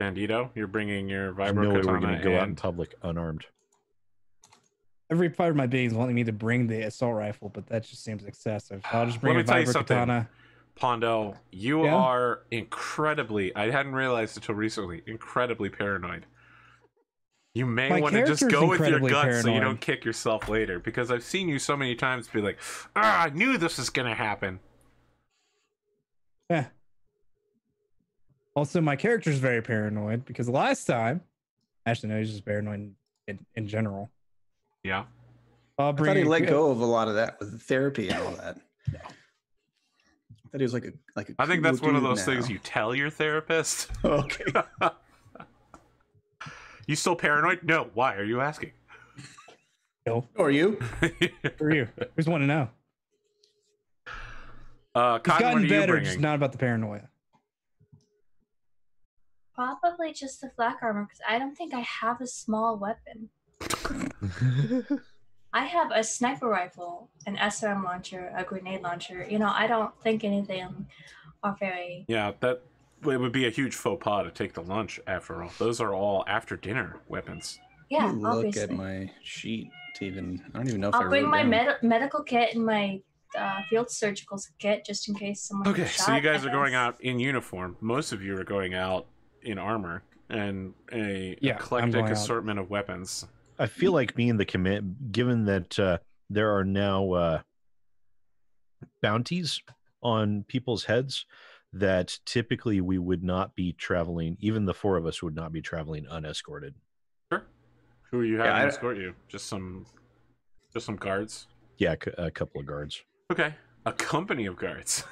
Bandito, you're bringing your There's vibro no way we're katana going to go out in and public unarmed. Every part of my being is wanting me to bring the assault rifle, but that just seems excessive. I'll just bring Let a me tell you vibro something. katana. Pondo, you Yeah? are incredibly, I hadn't realized until recently, incredibly paranoid. You may My want to just character's go with your incredibly gut so you paranoid. don't kick yourself later, because I've seen you so many times be like, I knew this was going to happen. Yeah. Also, my character's very paranoid because last time, actually, no, he's just paranoid in general. Yeah. I'll I bring thought he a- let go of a lot of that with therapy and all that. I thought he was like a I think cool that's one of dude those things now. you tell your therapist. Okay. You still paranoid? No. Why are you asking? No, Who are you? for you. Who's want to know? He's Cotton, what are gotten you better, bringing? just not about the paranoia. Probably just the flak armor because I don't think I have a small weapon. I have a sniper rifle, an SRM launcher, a grenade launcher. I don't think anything are very. Yeah, it would be a huge faux pas to take the lunch after all. Those are all after dinner weapons. Yeah, Let me look obviously. at my sheet to even. I don't even know if I'll I bring wrote my down. medical kit and my field surgical kit just in case someone. Okay, gets so you shot, guys I are going guess. out in uniform. Most of you are going out in armor and a Yeah, I'm eclectic going out. assortment of weapons. I feel like me and the command, given that there are now bounties on people's heads, that typically we would not be traveling, even the four of us would not be traveling unescorted. Sure. Who are you having I- escort you? Just some guards. Yeah, a couple of guards. Okay, a company of guards.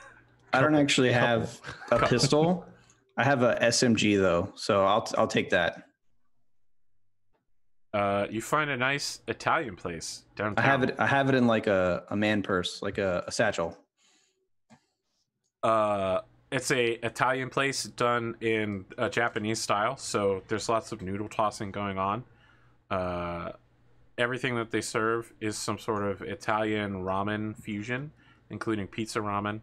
I don't actually have a pistol. I have a SMG though, so I'll take that. You find a nice Italian place downtown. I have it in like a man purse, like a satchel. It's a Italian place done in a Japanese style, so there's lots of noodle tossing going on. Everything that they serve is some sort of Italian ramen fusion, including pizza ramen.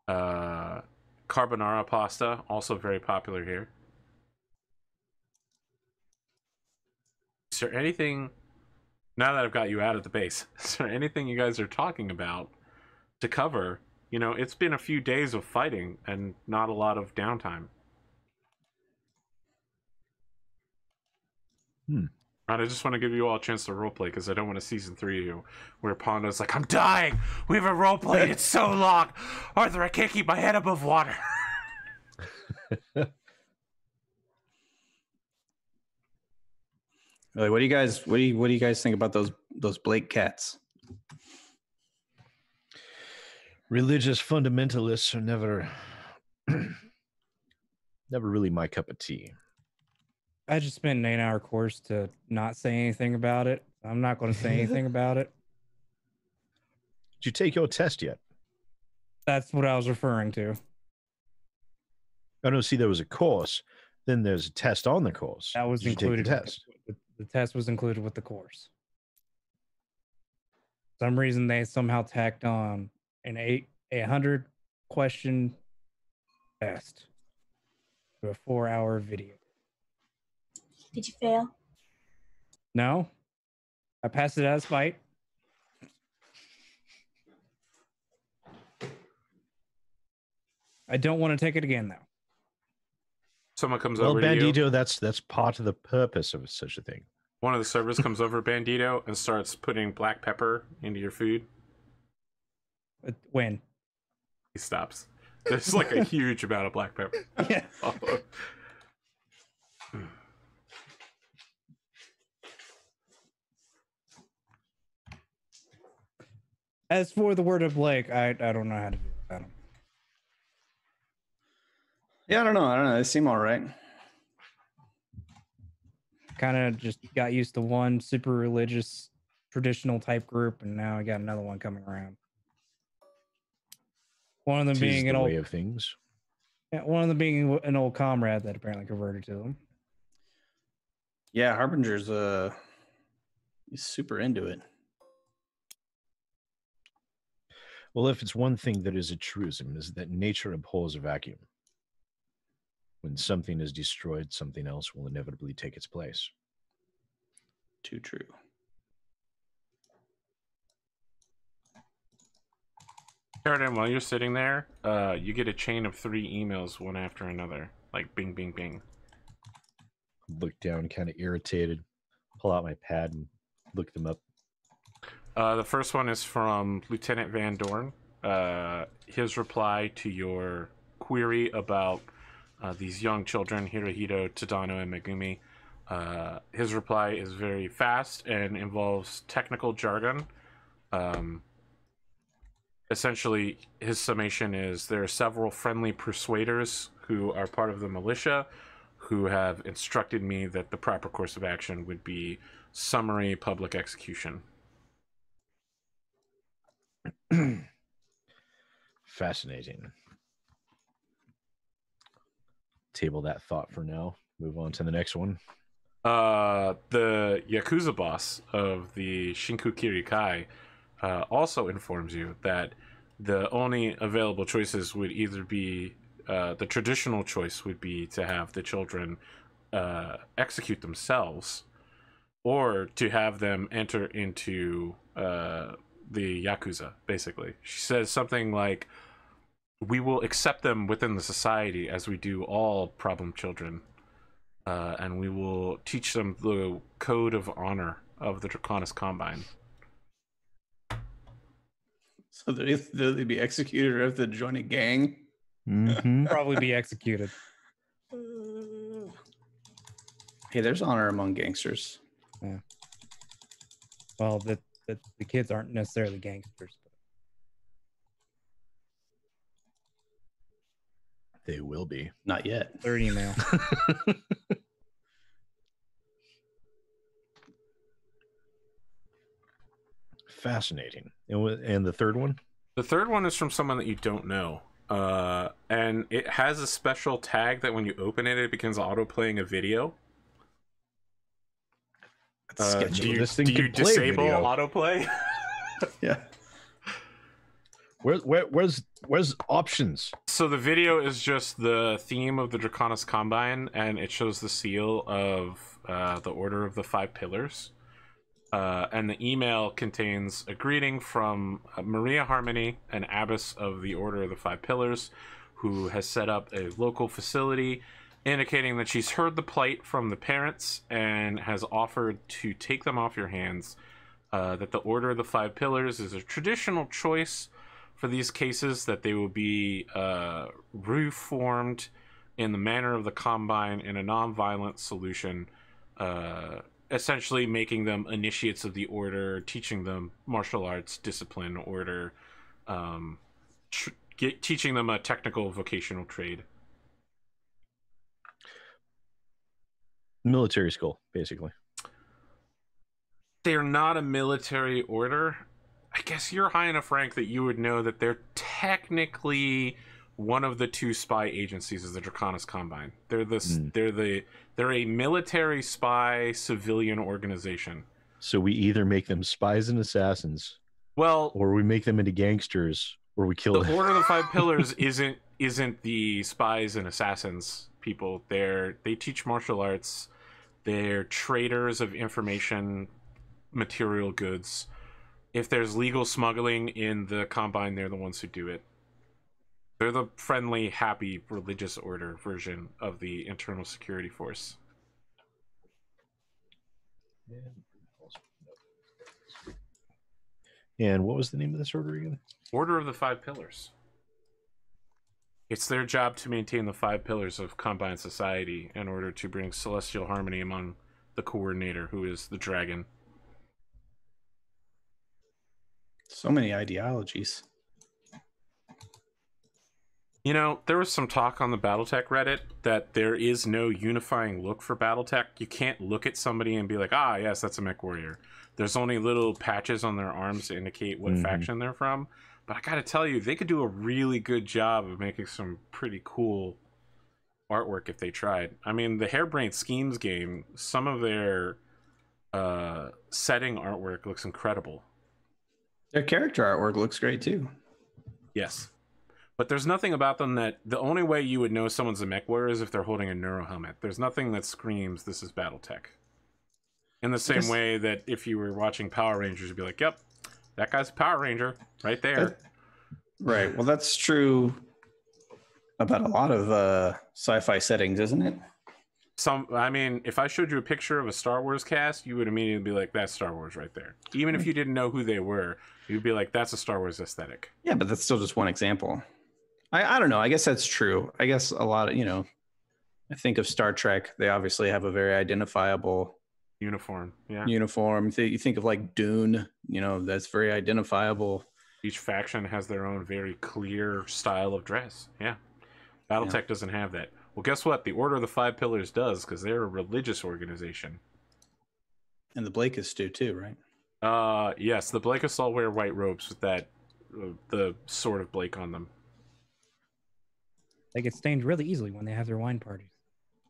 Carbonara pasta, also very popular here. Is there anything, now that I've got you out of the base, is there anything you guys are talking about to cover? You know, it's been a few days of fighting and not a lot of downtime. And I just want to give you all a chance to roleplay because I don't want a season 3 of you where Pondo's like, I'm dying! We haven't roleplayed it so long! Arthur, I can't keep my head above water! Like, what do you guys think about those Blake cats? Religious fundamentalists are never really my cup of tea. I just spent an 8-hour course to not say anything about it. I'm not going to say anything about it. Did you take your test yet? That's what I was referring to. I don't see there was a course. Then there's a test on the course. That was Did you take included. the test. The test was included with the course. For some reason they somehow tacked on an 100 question test to a 4-hour video. Did you fail? No, I passed it out of spite. I don't want to take it again though. Someone comes Well, over to you. Bandito, that's part of the purpose of such a thing. One of the servers comes over, Bandito, and starts putting black pepper into your food. When? He stops. There's like a huge amount of black pepper. Yeah. As for the word of Blake, I don't know how to do that. Yeah, I don't know. They seem all right. Kind of just got used to one super religious, traditional type group, and now I got another one coming around. One of them being an old way of things. Yeah, one of them being an old comrade that apparently converted to them. Yeah, Harbinger's he's super into it. Well, if it's one thing that is a truism, is that nature abhors a vacuum. When something is destroyed, something else will inevitably take its place. Too true. Sheridan, while you're sitting there, you get a chain of 3 emails, one after another. Like, bing, bing, bing. Look down, kind of irritated. Pull out my pad and look them up. The first one is from Lieutenant Van Dorn. His reply to your query about these young children, Hirohito, Tadano, and Megumi. His reply is very fast and involves technical jargon. Essentially, his summation is there are several friendly persuaders who are part of the militia who have instructed me that the proper course of action would be summary public execution. Fascinating. Table that thought for now. Move on to the next one. The Yakuza boss of the Shinku Kirikai also informs you that the only available choices would either be the traditional choice would be to have the children execute themselves, or to have them enter into the Yakuza, basically. She says something like, we will accept them within the society as we do all problem children, and we will teach them the code of honor of the Draconis Combine. So they'll be executed or have to join a gang? Mm-hmm. Probably be executed. Hey, there's honor among gangsters. Yeah. Well, the kids aren't necessarily gangsters. But They will be. Not yet. third email. Fascinating. And the third one? The third one is from someone that you don't know. And it has a special tag that when you open it, it begins auto-playing a video. Sketchy. Do you, This thing do you could play disable video. autoplay? Yeah. Where's options? So the video is just the theme of the Draconis Combine, and it shows the seal of the Order of the Five Pillars. And the email contains a greeting from Maria Harmony, an abbess of the Order of the Five Pillars, who has set up a local facility, indicating that she's heard the plight from the parents and has offered to take them off your hands. That the Order of the Five Pillars is a traditional choice for these cases, that they will be reformed in the manner of the Combine in a non-violent solution, essentially making them initiates of the Order, teaching them martial arts, discipline, order, teaching them a technical vocational trade. Military school, basically. They're not a military order. I guess you're high enough rank that you would know that they're technically one of the two spy agencies of the Draconis Combine. They're a military spy civilian organization. So we either make them spies and assassins, Well, or we make them into gangsters, or we kill the them. Order of the Five Pillars isn't the spies and assassins people. They teach martial arts. They're traders of information, material goods. If there's legal smuggling in the Combine, they're the ones who do it. They're the friendly, happy, religious order version of the Internal Security Force. And what was the name of this order again? Order of the Five Pillars. It's their job to maintain the five pillars of Combine society in order to bring celestial harmony among the coordinator, who is the dragon. So many ideologies. You know, there was some talk on the Battletech Reddit that there is no unifying look for Battletech. You can't look at somebody and be like, ah, yes, that's a Mechwarrior. There's only little patches on their arms to indicate what faction they're from. But I gotta tell you, they could do a really good job of making some pretty cool artwork if they tried. I mean, the Harebrained Schemes game, some of their setting artwork looks incredible. Their character artwork looks great too. Yes. But there's nothing about them that... The only way you would know someone's a Mechwarrior is if they're holding a neuro helmet. There's nothing that screams, this is Battletech. In the same way that if you were watching Power Rangers, you'd be like, yep, that guy's a Power Ranger right there. Right. Well, that's true about a lot of sci-fi settings, isn't it? I mean, if I showed you a picture of a Star Wars cast, you would immediately be like, that's Star Wars right there. Even if you didn't know who they were, you'd be like, that's a Star Wars aesthetic. Yeah, but that's still just one example. I don't know. I guess that's true. I guess a lot of, I think of Star Trek. They obviously have a very identifiable uniform. Yeah. Uniform. You think of like Dune, that's very identifiable. Each faction has their own very clear style of dress. Yeah. Battletech doesn't have that. Well, guess what? The Order of the Five Pillars does, because they're a religious organization. And the Blakes do too, right? Yes, the Blakes all wear white robes with that, the sword of Blake on them. They get stained really easily when they have their wine parties.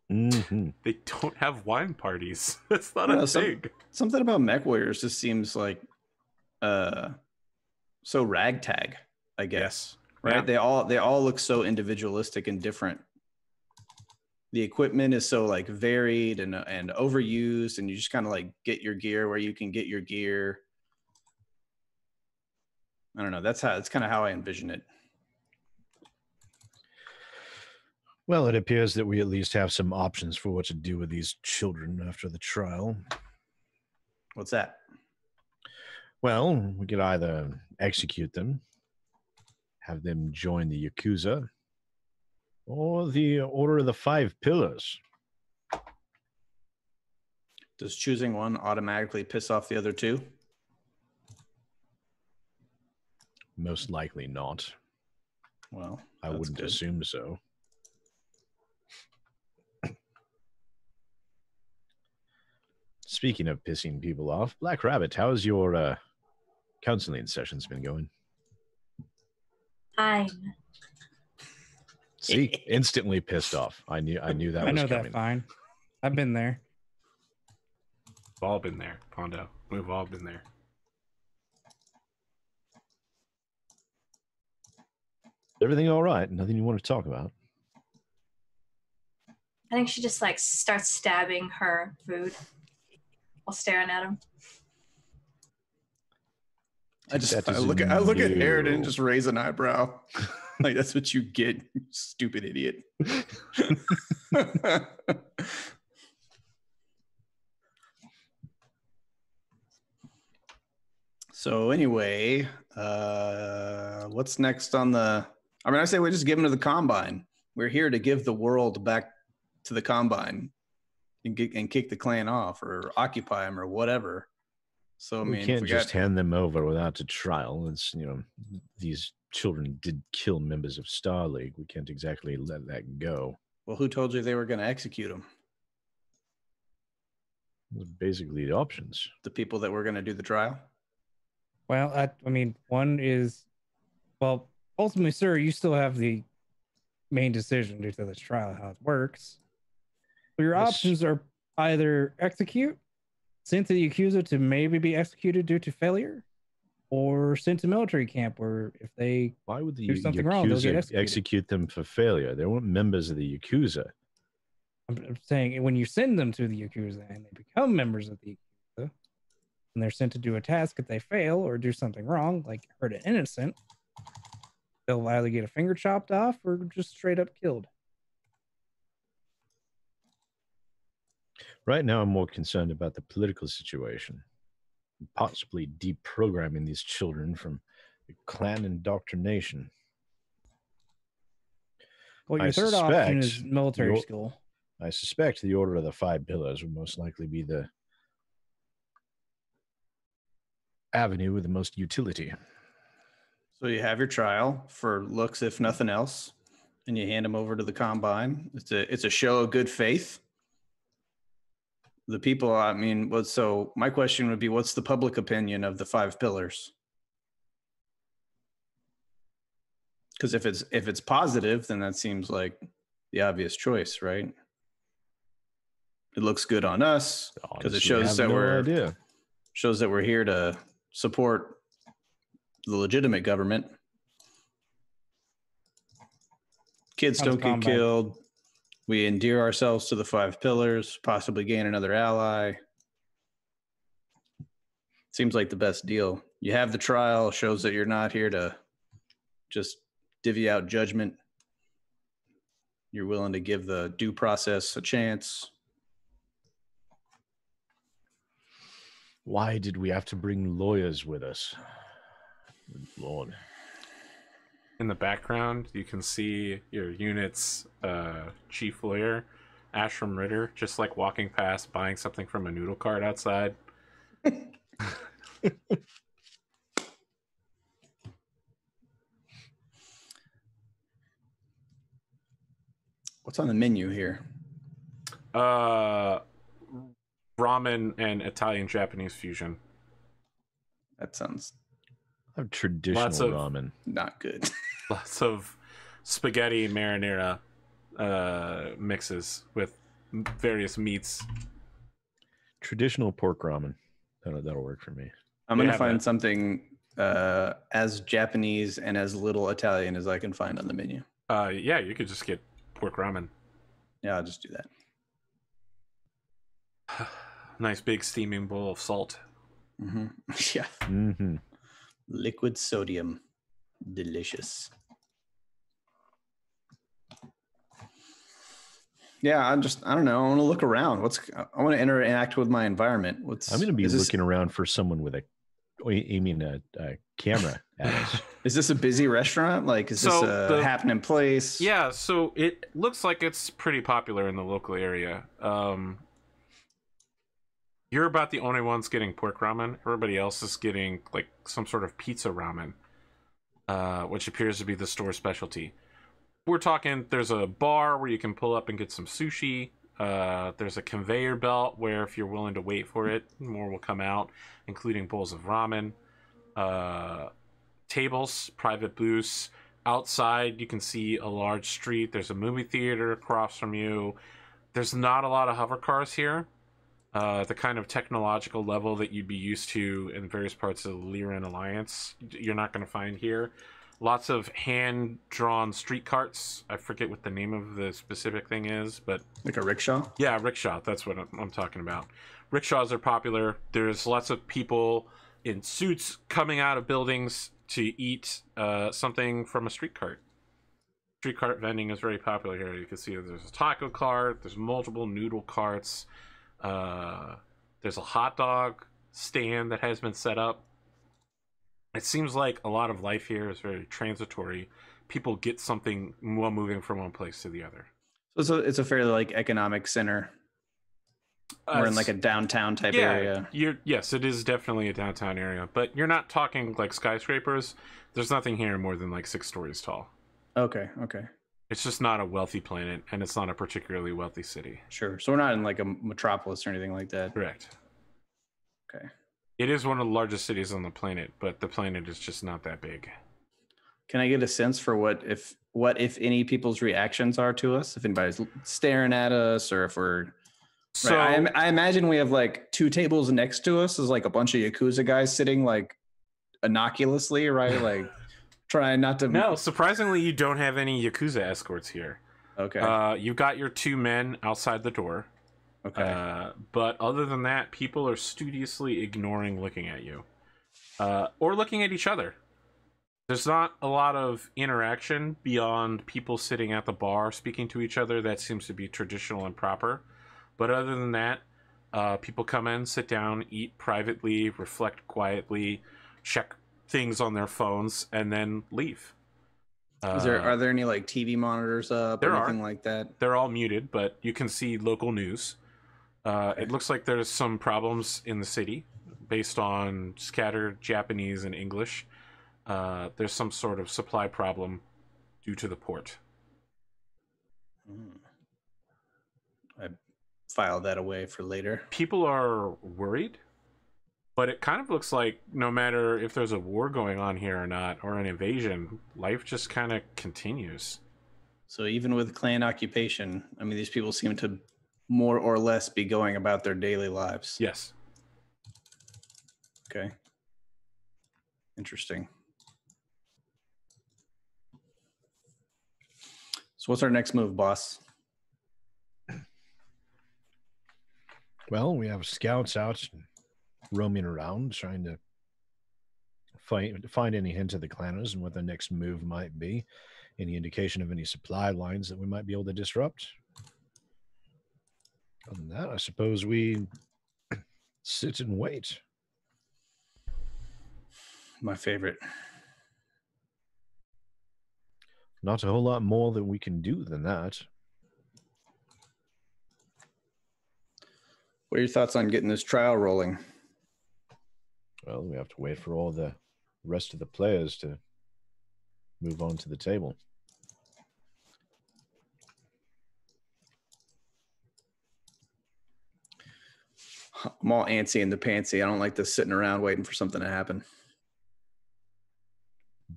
They don't have wine parties. That's not a thing. Something about Mechwarriors just seems like so ragtag, I guess. Yes. Right? Yeah. They all look so individualistic and different. The equipment is so like varied and overused, and you just kind of like get your gear where you can get your gear. I don't know. That's kind of how I envision it. Well, it appears that we at least have some options for what to do with these children after the trial. What's that? Well, we could either execute them, have them join the Yakuza, or the Order of the Five Pillars. Does choosing one automatically piss off the other two? Most likely not. Well, I wouldn't assume so. Speaking of pissing people off, Black Rabbit, how's your counseling sessions been going? Fine. See, instantly pissed off. I knew that I was know coming. that fine. I've been there. We've all been there, Pondo. We've all been there. Everything all right? Nothing you want to talk about? I think she just like starts stabbing her food while staring at him. I look at Aaron and just raise an eyebrow. Like, that's what you get, you stupid idiot. So anyway, what's next on the? I mean, I say we just give them to the Combine. We're here to give the world back to the Combine and kick the clan off or occupy them or whatever. So I mean, we can't just hand them over without a trial. It's, these children did kill members of Star League. We can't exactly let that go. Well, who told you they were going to execute them? Basically, the options. The people that were going to do the trial. Well, I mean, one is, well, ultimately, sir, you still have the main decision due to this trial, how it works. So your options are either execute, sent to the accuser to maybe be executed due to failure, or sent to military camp where if they why would the do something wrong, they'll get executed. Execute them for failure? They weren't members of the Yakuza. I'm saying when you send them to the Yakuza and they become members of the Yakuza, and they're sent to do a task, if they fail or do something wrong, like hurt an innocent, they'll either get a finger chopped off or just straight up killed. Right now, I'm more concerned about the political situation, possibly deprogramming these children from the clan indoctrination. Well, your third option is military school. I suspect the Order of the Five Pillars would most likely be the avenue with the most utility. So you have your trial for looks, if nothing else, and you hand them over to the Combine. It's a show of good faith. The people, I mean, so my question would be, what's the public opinion of the Five Pillars? Because if it's positive, then that seems like the obvious choice, right? It looks good on us because it shows that we're here to support the legitimate government. Kids don't get killed. We endear ourselves to the Five Pillars, possibly gain another ally. Seems like the best deal. You have the trial, shows that you're not here to just divvy out judgment. You're willing to give the due process a chance. Why did we have to bring lawyers with us? Good Lord. In the background, you can see your unit's chief lawyer, Ashram Ritter, just like walking past, buying something from a noodle cart outside. What's on the menu here? Ramen and Italian-Japanese fusion. That sounds traditional ramen. Not good. Lots of spaghetti marinara mixes with various meats. Traditional pork ramen. That'll work for me. I'm going to find something as Japanese and as little Italian as I can find on the menu. Yeah, you could just get pork ramen. Yeah, I'll just do that. Nice big steaming bowl of salt. Mm-hmm. Yeah. Mm-hmm. Liquid sodium. Delicious. Yeah, I don't know. I want to look around. I want to interact with my environment. I'm going to be looking around for someone with aiming a camera at us. Is this a busy restaurant? Like, is this a happening place? Yeah, so it looks like it's pretty popular in the local area. You're about the only ones getting pork ramen. Everybody else is getting like some sort of pizza ramen, which appears to be the store's specialty. We're talking, there's a bar where you can pull up and get some sushi. There's a conveyor belt where if you're willing to wait for it, more will come out, including bowls of ramen. Tables, private booths, outside, you can see a large street. There's a movie theater across from you. There's not a lot of hover cars here. The kind of technological level that you'd be used to in various parts of the Lyran Alliance, you're not going to find here. Lots of hand-drawn street carts. I forget what the name of the specific thing is, but... Like a rickshaw? Yeah, rickshaw. That's what I'm talking about. Rickshaws are popular. There's lots of people in suits coming out of buildings to eat something from a street cart. Street cart vending is very popular here. You can see there's a taco cart. There's multiple noodle carts. There's a hot dog stand that has been set up. It seems like a lot of life here is very transitory. People get something while moving from one place to the other. So it's a fairly like economic center. We're in like a downtown type area. Yes, it is definitely a downtown area, but you're not talking like skyscrapers. There's nothing here more than like 6 stories tall. Okay. It's just not a wealthy planet, and it's not a particularly wealthy city. Sure. So we're not in like a metropolis or anything like that. Correct. Okay. It is one of the largest cities on the planet, but the planet is just not that big. Can I get a sense for what if any people's reactions are to us? If anybody's staring at us, or if we're So right. I imagine we have like 2 tables next to us is like a bunch of Yakuza guys sitting like innocuously, right? Like trying not to. no, surprisingly, you don't have any Yakuza escorts here. Okay. You've got your 2 men outside the door. Okay. But other than that, people are studiously ignoring looking at you. Or looking at each other. There's not a lot of interaction beyond people sitting at the bar speaking to each other. That seems to be traditional and proper. But other than that, people come in, sit down, eat privately, reflect quietly, check things on their phones, and then leave. are there any like TV monitors up or anything like that? They're all muted, but you can see local news. It looks like there's some problems in the city based on scattered Japanese and English. There's some sort of supply problem due to the port. I file that away for later. People are worried, but it kind of looks like no matter if there's a war going on here or not, or an invasion, life just kind of continues. So even with clan occupation, I mean, these people seem to more or less be going about their daily lives. Yes. Okay. Interesting. So what's our next move, boss? Well, we have scouts out roaming around trying to find any hint of the clanners and what their next move might be. Any indication of any supply lines that we might be able to disrupt. Other than that, I suppose we sit and wait. My favorite. Not a whole lot more that we can do than that. What are your thoughts on getting this trial rolling? Well, we have to wait for all the rest of the players to move on to the table. I'm all antsy in the pantsy. I don't like this sitting around waiting for something to happen.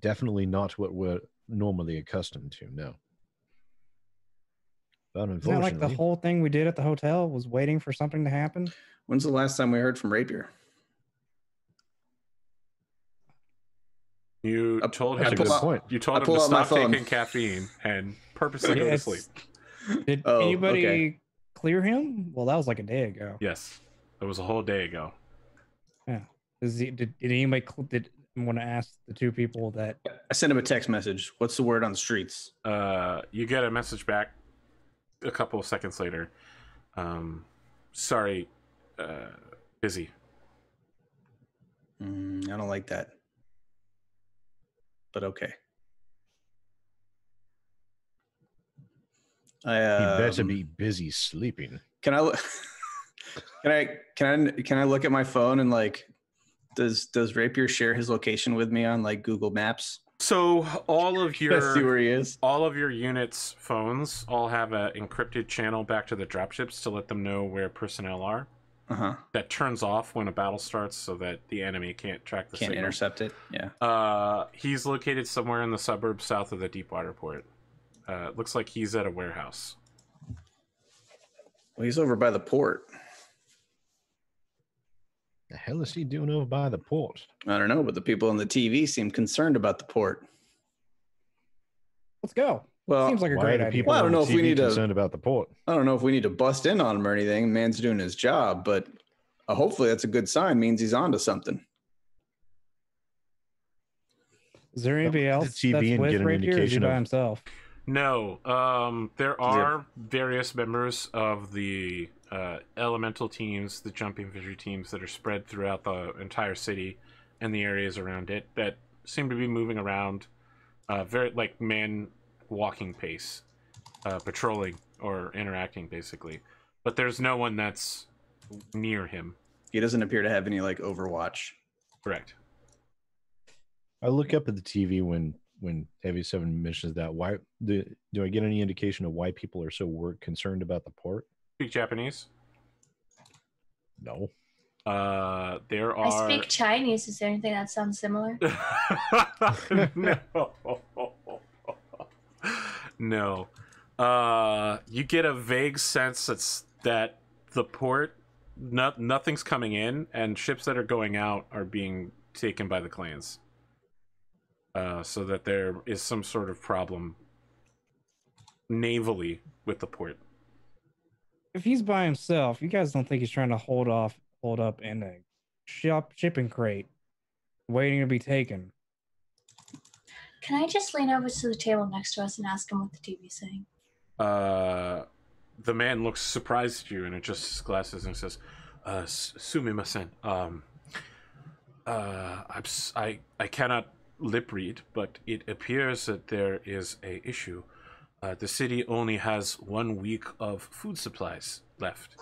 Definitely not what we're normally accustomed to, no. But Isn't that unfortunately, like the whole thing we did at the hotel was waiting for something to happen? When's the last time we heard from Rapier? You told him that's a good point. You told I him pull to out my stop phone. taking caffeine and purposely go to Yes. sleep. Did Oh, anybody okay. clear him? Well, that was like a day ago. Yes, it was a whole day ago. Yeah. Did anybody did want to ask the 2 people that? I sent him a text message. What's the word on the streets? You get a message back a couple of seconds later. Sorry, busy. I don't like that. But okay. he better be busy sleeping. Can I look? Can I look at my phone and like, does Rapier share his location with me on like Google Maps? So all of Let's see your where he is. all of your units' phones all have an encrypted channel back to the dropships to let them know where personnel are. that turns off when a battle starts so that the enemy can't track the Can't signal. intercept it. Yeah. He's located somewhere in the suburbs south of the Deepwater port. Looks like he's at a warehouse. Well, he's over by the port. The hell is he doing over by the port? I don't know, but the people on the TV seem concerned about the port. Let's go. Well, Seems like a Why great are the idea. people Well, I don't on know if we TV need to- concerned about the port? I don't know if we need to bust in on him or anything. Man's doing his job, but hopefully that's a good sign. Means he's onto something. Is there anybody Look at the else TV that's and with get an Rapier, or is he indication by of- himself? No, there are various members of the elemental teams, the jumping infantry teams that are spread throughout the entire city and the areas around it that seem to be moving around, very like man walking pace, patrolling or interacting basically. But there's no one that's near him. He doesn't appear to have any like Overwatch. Correct. I look up at the TV when Heavy 7 mentions that. Why do I get any indication of why people are so concerned about the port? Speak Japanese. No. There are. I speak Chinese. Is there anything that sounds similar? No. You get a vague sense that the port, nothing's coming in, and ships that are going out are being taken by the clans. So that there is some sort of problem navally with the port. If he's by himself, you guys don't think he's trying to hold up in a shipping crate, waiting to be taken? Can I just lean over to the table next to us and ask him what the TV's saying? The man looks surprised at you and adjusts his glasses and says, "Sumimasen. I cannot lip read, but it appears that there is a issue. The city only has 1 week of food supplies left.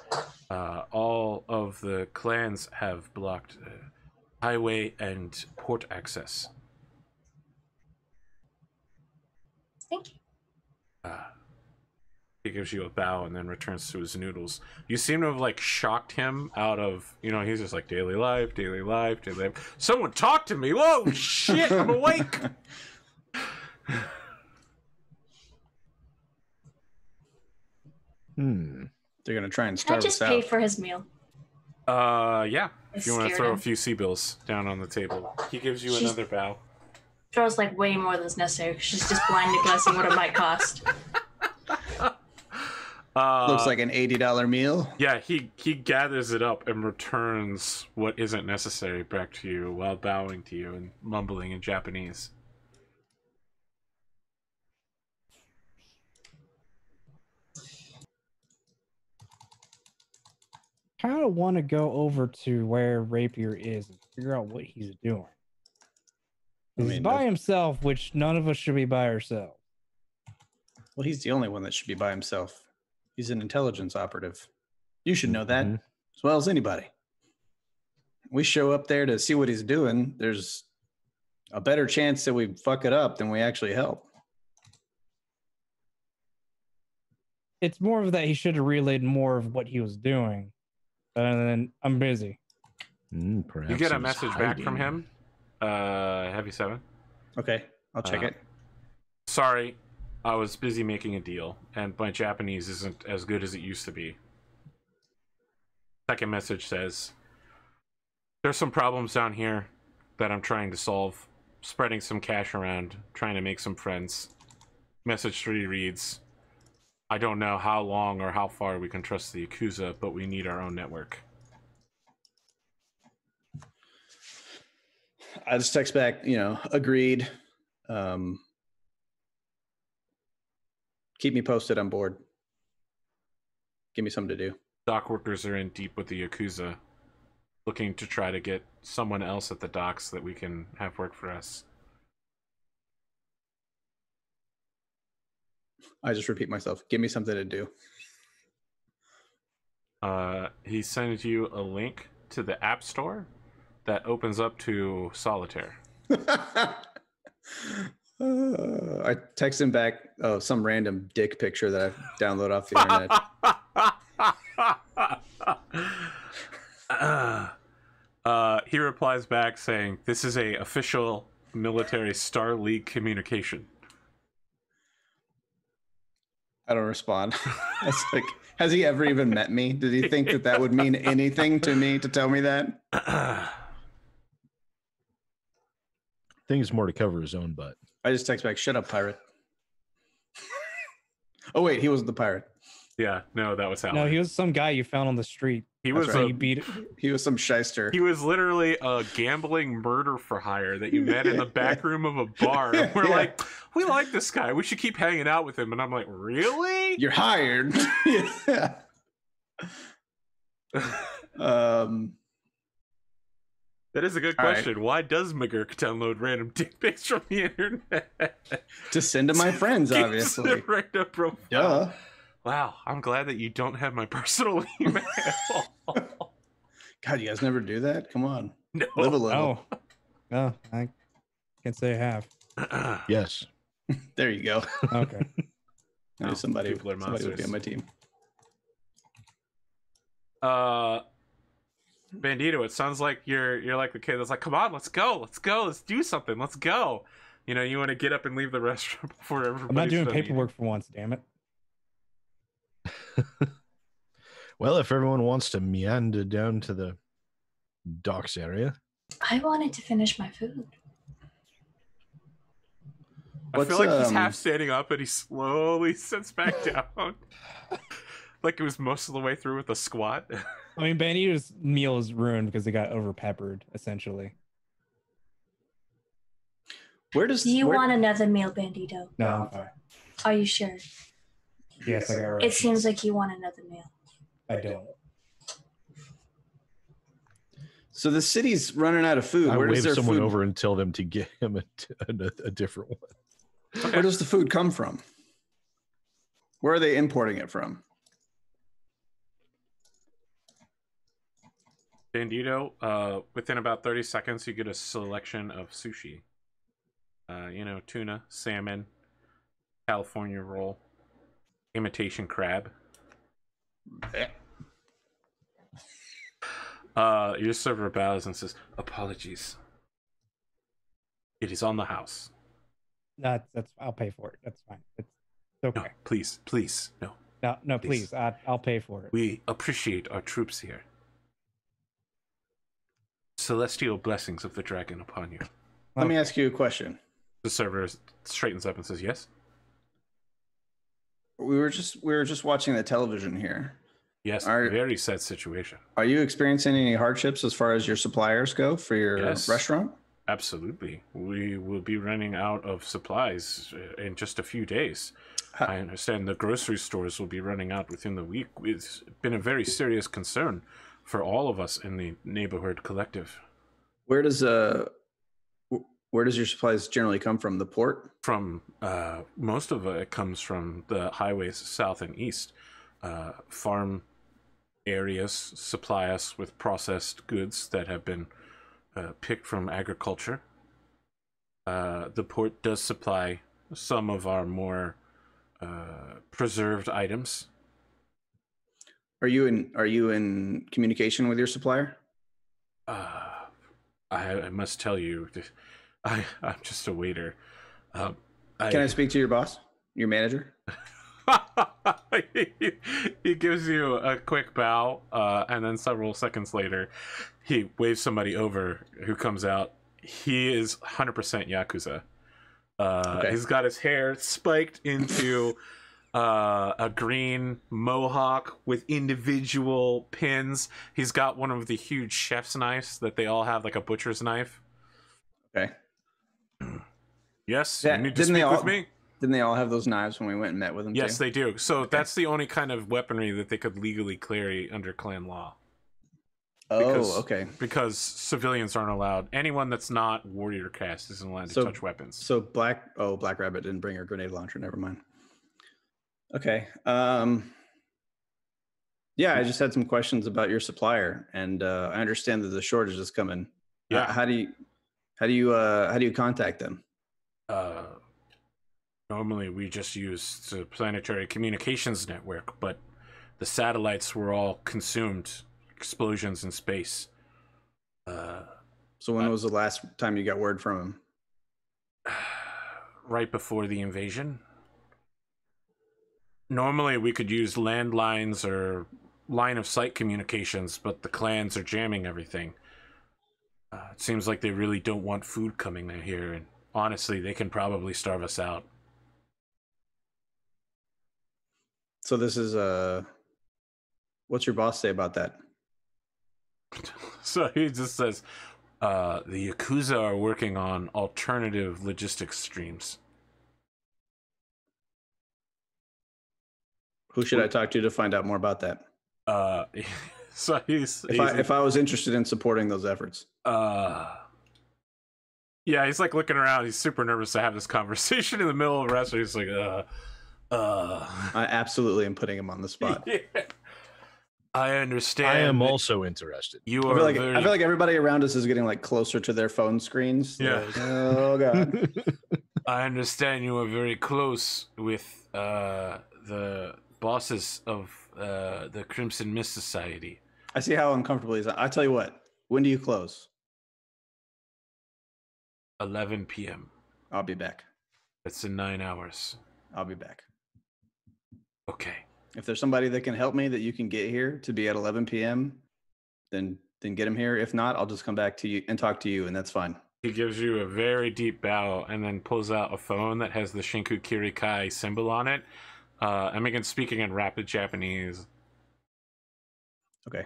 All of the clans have blocked highway and port access." Thank you. He gives you a bow and then returns to his noodles. You seem to have like shocked him out of, he's just like daily life, daily life, daily life. Someone talk to me. Whoa, shit, I'm awake. They're gonna try and Can I starve just us pay out. for his meal? Yeah. I If you want to scared throw a him. few C-bills down on the table. He gives you She's- another bow. Throws like way more than's necessary. She's just blindly guessing what it might cost. Looks like an $80 meal. Yeah, he gathers it up and returns what isn't necessary back to you while bowing to you and mumbling in Japanese. Kind of want to go over to where Rapier is and figure out what he's doing. He's mean, by himself, which none of us should be by ourselves. Well, he's the only one that should be by himself. He's an intelligence operative. You should know that Mhm. as well as anybody. We show up there to see what he's doing. There's a better chance that we fuck it up than we actually help. It's more of that he should have relayed more of what he was doing. And then I'm busy. Perhaps You get a he's message back from hiding. him, Heavy 7. Okay, I'll check it. Sorry, I was busy making a deal, and my Japanese isn't as good as it used to be. Second message says, "There's some problems down here that I'm trying to solve. Spreading some cash around, trying to make some friends." Message 3 reads, "I don't know how long or how far we can trust the Yakuza, but we need our own network." I just text back, agreed. Keep me posted. I'm bored. Give me something to do. Dock workers are in deep with the Yakuza, looking to try to get someone else at the docks that we can have work for us. I just repeat myself. Give me something to do. He sends you a link to the App Store that opens up to Solitaire. I text him back some random dick picture that I download off the internet. He replies back saying, "This is a official military Star League communication." I don't respond. It's like, has he ever even met me? Did he think that that would mean anything to me to tell me that? I think it's more to cover his own butt. I just text back, "Shut up, pirate." Oh wait, he wasn't the pirate. Yeah, no, that was Alan. No, he was some guy you found on the street. He was right. You beat it. He was some shyster. He was literally a gambling murder for hire that you met in the back room of a bar. And we're like, we like this guy. We should keep hanging out with him. And I'm like, really? You're hired. Yeah. That is a good All right. question. Why does McGurk download random dick pics from the internet? To send to my friends, Gives obviously. a random profile. Duh. Wow, I'm glad that you don't have my personal email. God, you guys never do that? Come on. No. Live a little. Oh, no, I can't say I have. Yes. There you go. Okay. I knew somebody people are would be monsters. on my team. Bandito, it sounds like you're like the kid that's like, come on, let's go, let's do something, let's go. You know, you want to get up and leave the restaurant before everybody. I'm not doing paperwork for once, damn it. Well, if everyone wants to meander down to the docks area. I wanted to finish my food. I feel like he's half standing up and he slowly sits back down. Like it was most of the way through with a squat. I mean, Bandito's meal is ruined because they got over peppered, essentially. Where does Do you where- want another meal, Bandito? No, I'm fine. Are you sure? Yes, I got right. It seems like you want another meal. I don't. So the city's running out of food. I Where does wave their someone food over and tell them to get him a different one. Where does the food come from? Where are they importing it from? Bandito, within about 30 seconds, you get a selection of sushi. Tuna, salmon, California roll, imitation crab. Your server bows and says, "Apologies. It is on the house." No, that's I'll pay for it. That's fine. It's okay. No, please, no. No, please. please. I'll pay for it. We appreciate our troops here. Celestial blessings of the dragon upon you. Let me ask you a question. The server straightens up and says, "Yes, We were just watching the television here. yes." Are- Very sad situation. Are you experiencing any hardships as far as your suppliers go for your Yes. restaurant? Absolutely. We will be running out of supplies in just a few days. I understand the grocery stores will be running out within the week. It's been a very serious concern for all of us in the neighborhood collective. Where does your supplies generally come from? The port? From most of it comes from the highways south and east. Farm areas supply us with processed goods that have been picked from agriculture. The port does supply some of our more preserved items. Are you in communication with your supplier? I must tell you, I'm just a waiter. Can I speak to your boss, your manager? He gives you a quick bow, and then several seconds later, he waves somebody over who comes out. He is 100% Yakuza. Okay. He's got his hair spiked into a green mohawk with individual pins. He's got one of the huge chef's knives that they all have, like a butcher's knife. Okay. Yes, Yeah, you need to didn't they speak all- with me? Didn't they all have those knives when we went and met with them? Yes, too? they do. So that's the only kind of weaponry that they could legally carry under clan law. Oh, okay. Because civilians aren't allowed. Anyone that's not warrior caste isn't allowed to touch weapons. So Black Rabbit didn't bring her grenade launcher. Never mind. Okay. Yeah, I just had some questions about your supplier, and I understand that the shortage is coming. Yeah. How do you contact them? Normally we just use the planetary communications network, but the satellites were all consumed explosions in space. So when was the last time you got word from him? Right before the invasion. Normally we could use landlines or line of sight communications, but the clans are jamming everything. It seems like they really don't want food coming in here, and honestly, they can probably starve us out. So this is what's your boss say about that? So he just says, the Yakuza are working on alternative logistics streams. Who should I talk to find out more about that? So if I was interested in supporting those efforts. Yeah, he's like looking around. He's super nervous to have this conversation in the middle of a restaurant. He's like, I absolutely am putting him on the spot. Yeah. I understand. I am also interested. You I are feel like everybody around us is getting like closer to their phone screens. Yeah. Like, oh god. I understand you are very close with the bosses of the Crimson Mist Society. I see how uncomfortable he is. I tell you what. When do you close? 11 p.m. I'll be back. That's in 9 hours. I'll be back. Okay. If there's somebody that can help me that you can get here to be at 11 p.m., then get him here. If not, I'll just come back to you and talk to you, and that's fine. He gives you a very deep bow and then pulls out a phone that has the Shinku Kirikai symbol on it. I'm again speaking in rapid Japanese. Okay.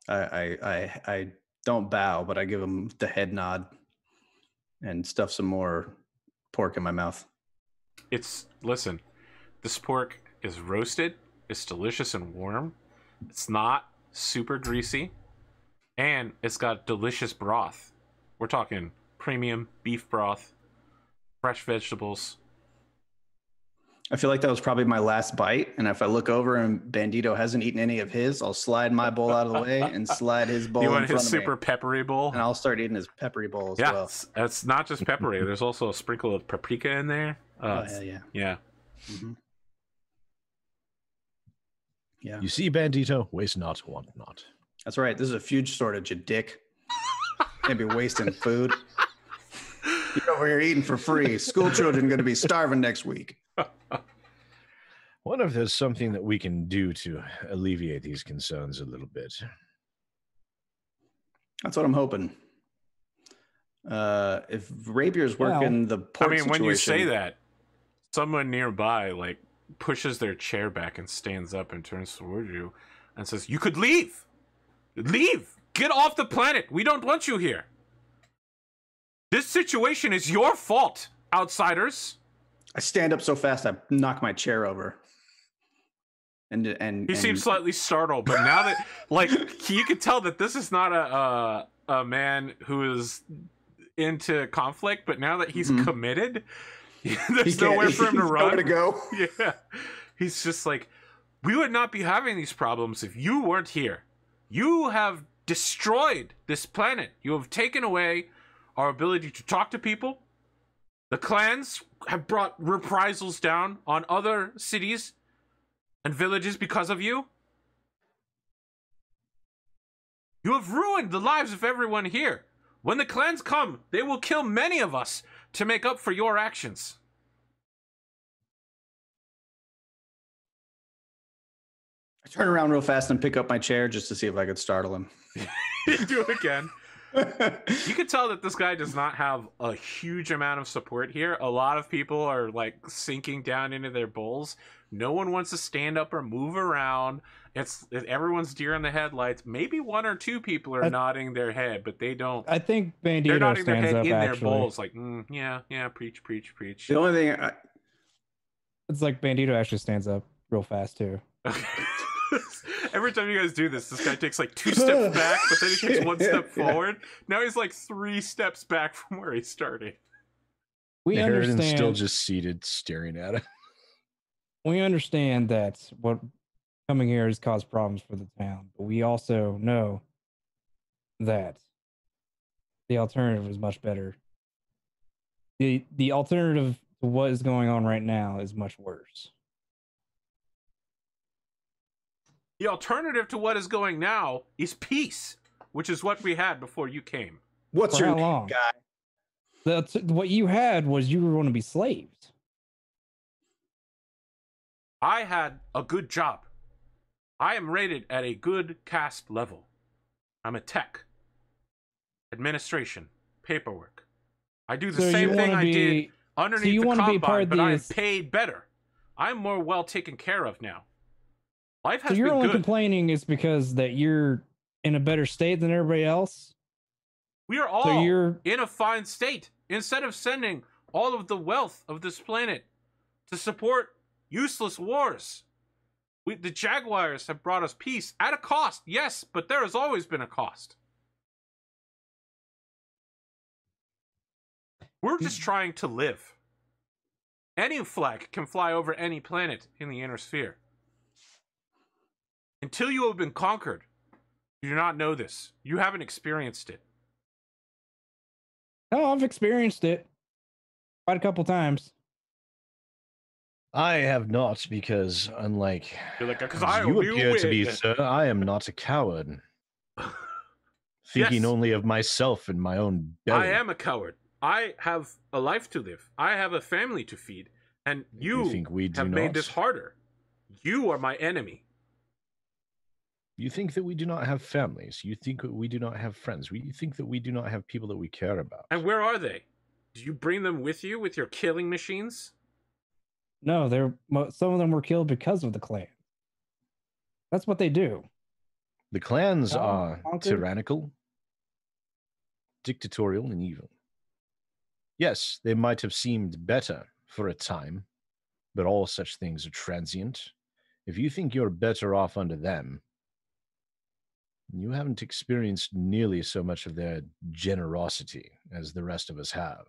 I don't bow, but I give him the head nod and stuff some more pork in my mouth. Listen, this pork is roasted. It's delicious and warm. It's not super greasy. And it's got delicious broth. We're talking premium beef broth, fresh vegetables. I feel like that was probably my last bite. And if I look over and Bandito hasn't eaten any of his, I'll slide my bowl out of the way and slide his bowl You in want front his of super me. peppery bowl? And I'll start eating his peppery bowl as well. It's not just peppery. There's also a sprinkle of paprika in there. Yeah. Yeah. Mm-hmm. Yeah. You see, Bandito, waste not, want not. That's right. This is a huge shortage, you dick. Can't be wasting food. You're over here eating for free. School children going to be starving next week. Wonder if there's something that we can do to alleviate these concerns a little bit. That's what I'm hoping. If Rapier's working the port when you situation- say that, someone nearby like pushes their chair back and stands up and turns toward you and says, "You could leave. Leave. Get off the planet. We don't want you here. This situation is your fault, outsiders." I stand up so fast I knock my chair over. And He seems slightly startled, but now that you can tell that this is not a man who is into conflict, but now that he's committed, there's nowhere for him to run. Nowhere to go. Yeah. He's just like, we would not be having these problems if you weren't here. You have destroyed this planet. You have taken away our ability to talk to people. The clans have brought reprisals down on other cities and villages because of you. You have ruined the lives of everyone here. When the clans come, they will kill many of us to make up for your actions. I turn around real fast and pick up my chair just to see if I could startle him. Do it again. You can tell that this guy does not have a huge amount of support here. A lot of people are like sinking down into their bowls. No one wants to stand up or move around. Everyone's deer in the headlights. Maybe one or two people are nodding their head, but they don't. I think They're Bandito nodding their stands head up in their actually. bowls, like, yeah, preach. The only thing It's like Bandito actually stands up real fast too. Every time you guys do this guy takes like 2 steps back, but then he takes 1 step forward. Now he's like 3 steps back from where he started. We Harridan's understand. still just seated, staring at him. We understand that what coming here has caused problems for the town, but we also know that the alternative is much better. The alternative to what is going on right now is much worse. The alternative to what is going now is peace, which is what we had before you came. What's For your how name, long? guy? That's what you had was you were going to be slaves. I had a good job. I am rated at a good caste level. I'm a tech. Administration. Paperwork. I do the So same you thing wanna I did be- underneath you the wanna be part combine, of but I am these- paid better. I'm more well taken care of now. Life has So you're been only good. complaining is because that you're in a better state than everybody else. We are all So you're in a fine state. Instead of sending all of the wealth of this planet to support useless wars, the Jaguars have brought us peace at a cost, yes, but there has always been a cost. We're just trying to live. Any flag can fly over any planet in the inner sphere. Until you have been conquered, you do not know this. You haven't experienced it. oh, I've experienced it quite a couple times. I have not, because unlike You're like, because as I you only appear to be, win. sir, I am not a coward. Thinking Yes. only of myself and my own belly. I am a coward. I have a life to live. I have a family to feed. And you think we do have made not? this harder. You are my enemy. You think that we do not have families. You think that we do not have friends. You think that we do not have people that we care about. And where are they? Do you bring them with you with your killing machines? No, some of them were killed because of the clan. That's what they do. The clans Oh, are conquered? tyrannical, dictatorial, and evil. Yes, they might have seemed better for a time, but all such things are transient. If you think you're better off under them, you haven't experienced nearly so much of their generosity as the rest of us have.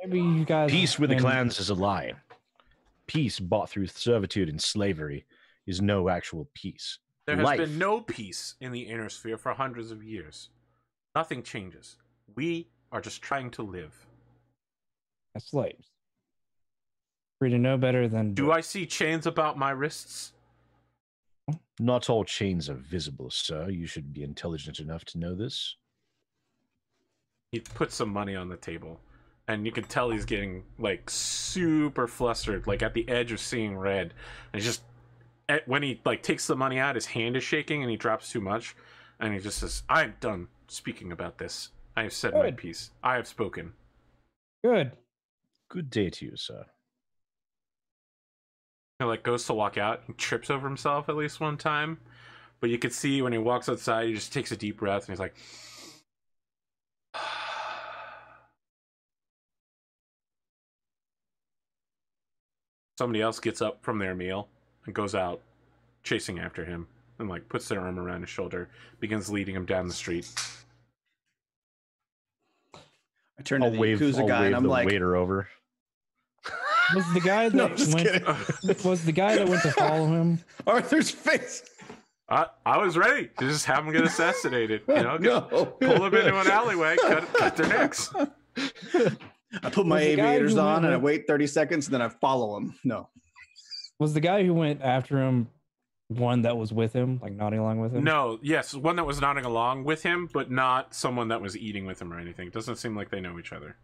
Maybe you guys. Peace with the and- clans is a lie. Peace bought through servitude and slavery is no actual peace. There has Life. been no peace in the inner sphere for hundreds of years. Nothing changes. We are just trying to live. as slaves. Free to know better than. Do I see chains about my wrists? Not all chains are visible, sir. You should be intelligent enough to know this. He puts some money on the table, and you can tell he's getting like super flustered, like at the edge of seeing red. And he's just when he like takes the money out, his hand is shaking and he drops too much, and he just says, "I'm done speaking about this. I have said my Good. piece. I have spoken." Good. Good day to you, sir. He like goes to walk out, he trips over himself at least one time, but you can see when he walks outside, he just takes a deep breath and he's like, somebody else gets up from their meal and goes out chasing after him and like puts their arm around his shoulder, begins leading him down the street. I turn to I'll the wave, Yakuza I'll guy wave and I'm the like, waiter over. Was the guy no, that just went? kidding. Was the guy that went to follow him? Arthur's face. I was ready to just have them get assassinated, you know, No. pull them into an alleyway, cut their necks. I put my Was the guy aviators who on went and I with- wait 30 seconds and then I follow him. No. Was the guy who went after him one that was with him, like nodding along with him? No, yes, one that was nodding along with him, but not someone that was eating with him or anything. It doesn't seem like they know each other.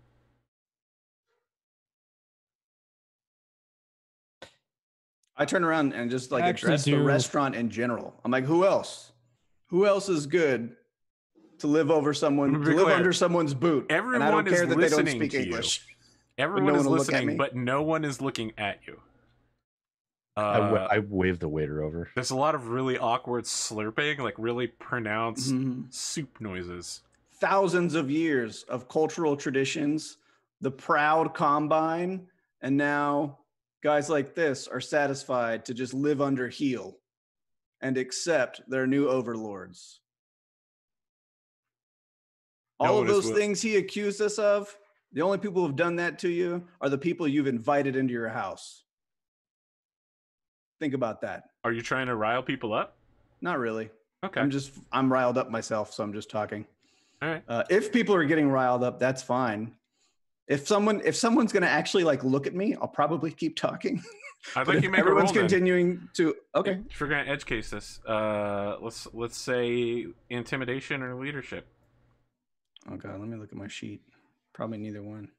I turn around and just like Actually address the do- restaurant in general. I'm like, who else? Who else is good to live over someone, Let me to be live clear. under someone's boot? And I Everyone don't is care that they don't listening speak to you. English. Everyone no is one will look at listening, me. but no one is looking at you. I wave the waiter over. There's a lot of really awkward slurping, like really pronounced Mhm. soup noises. Thousands of years of cultural traditions, the proud combine, and now guys like this are satisfied to just live under heel and accept their new overlords. No All one of is those wi- things he accused us of, the only people who've done that to you are the people you've invited into your house. Think about that. Are you trying to rile people up? Not really. Okay. I'm riled up myself, so I'm just talking. All right. If people are getting riled up, that's fine. If someone's gonna actually like look at me, I'll probably keep talking. I'd But like if you to make a everyone's roll then. continuing to okay. If we're gonna edge case this, let's say intimidation or leadership. Oh god, let me look at my sheet. Probably neither one.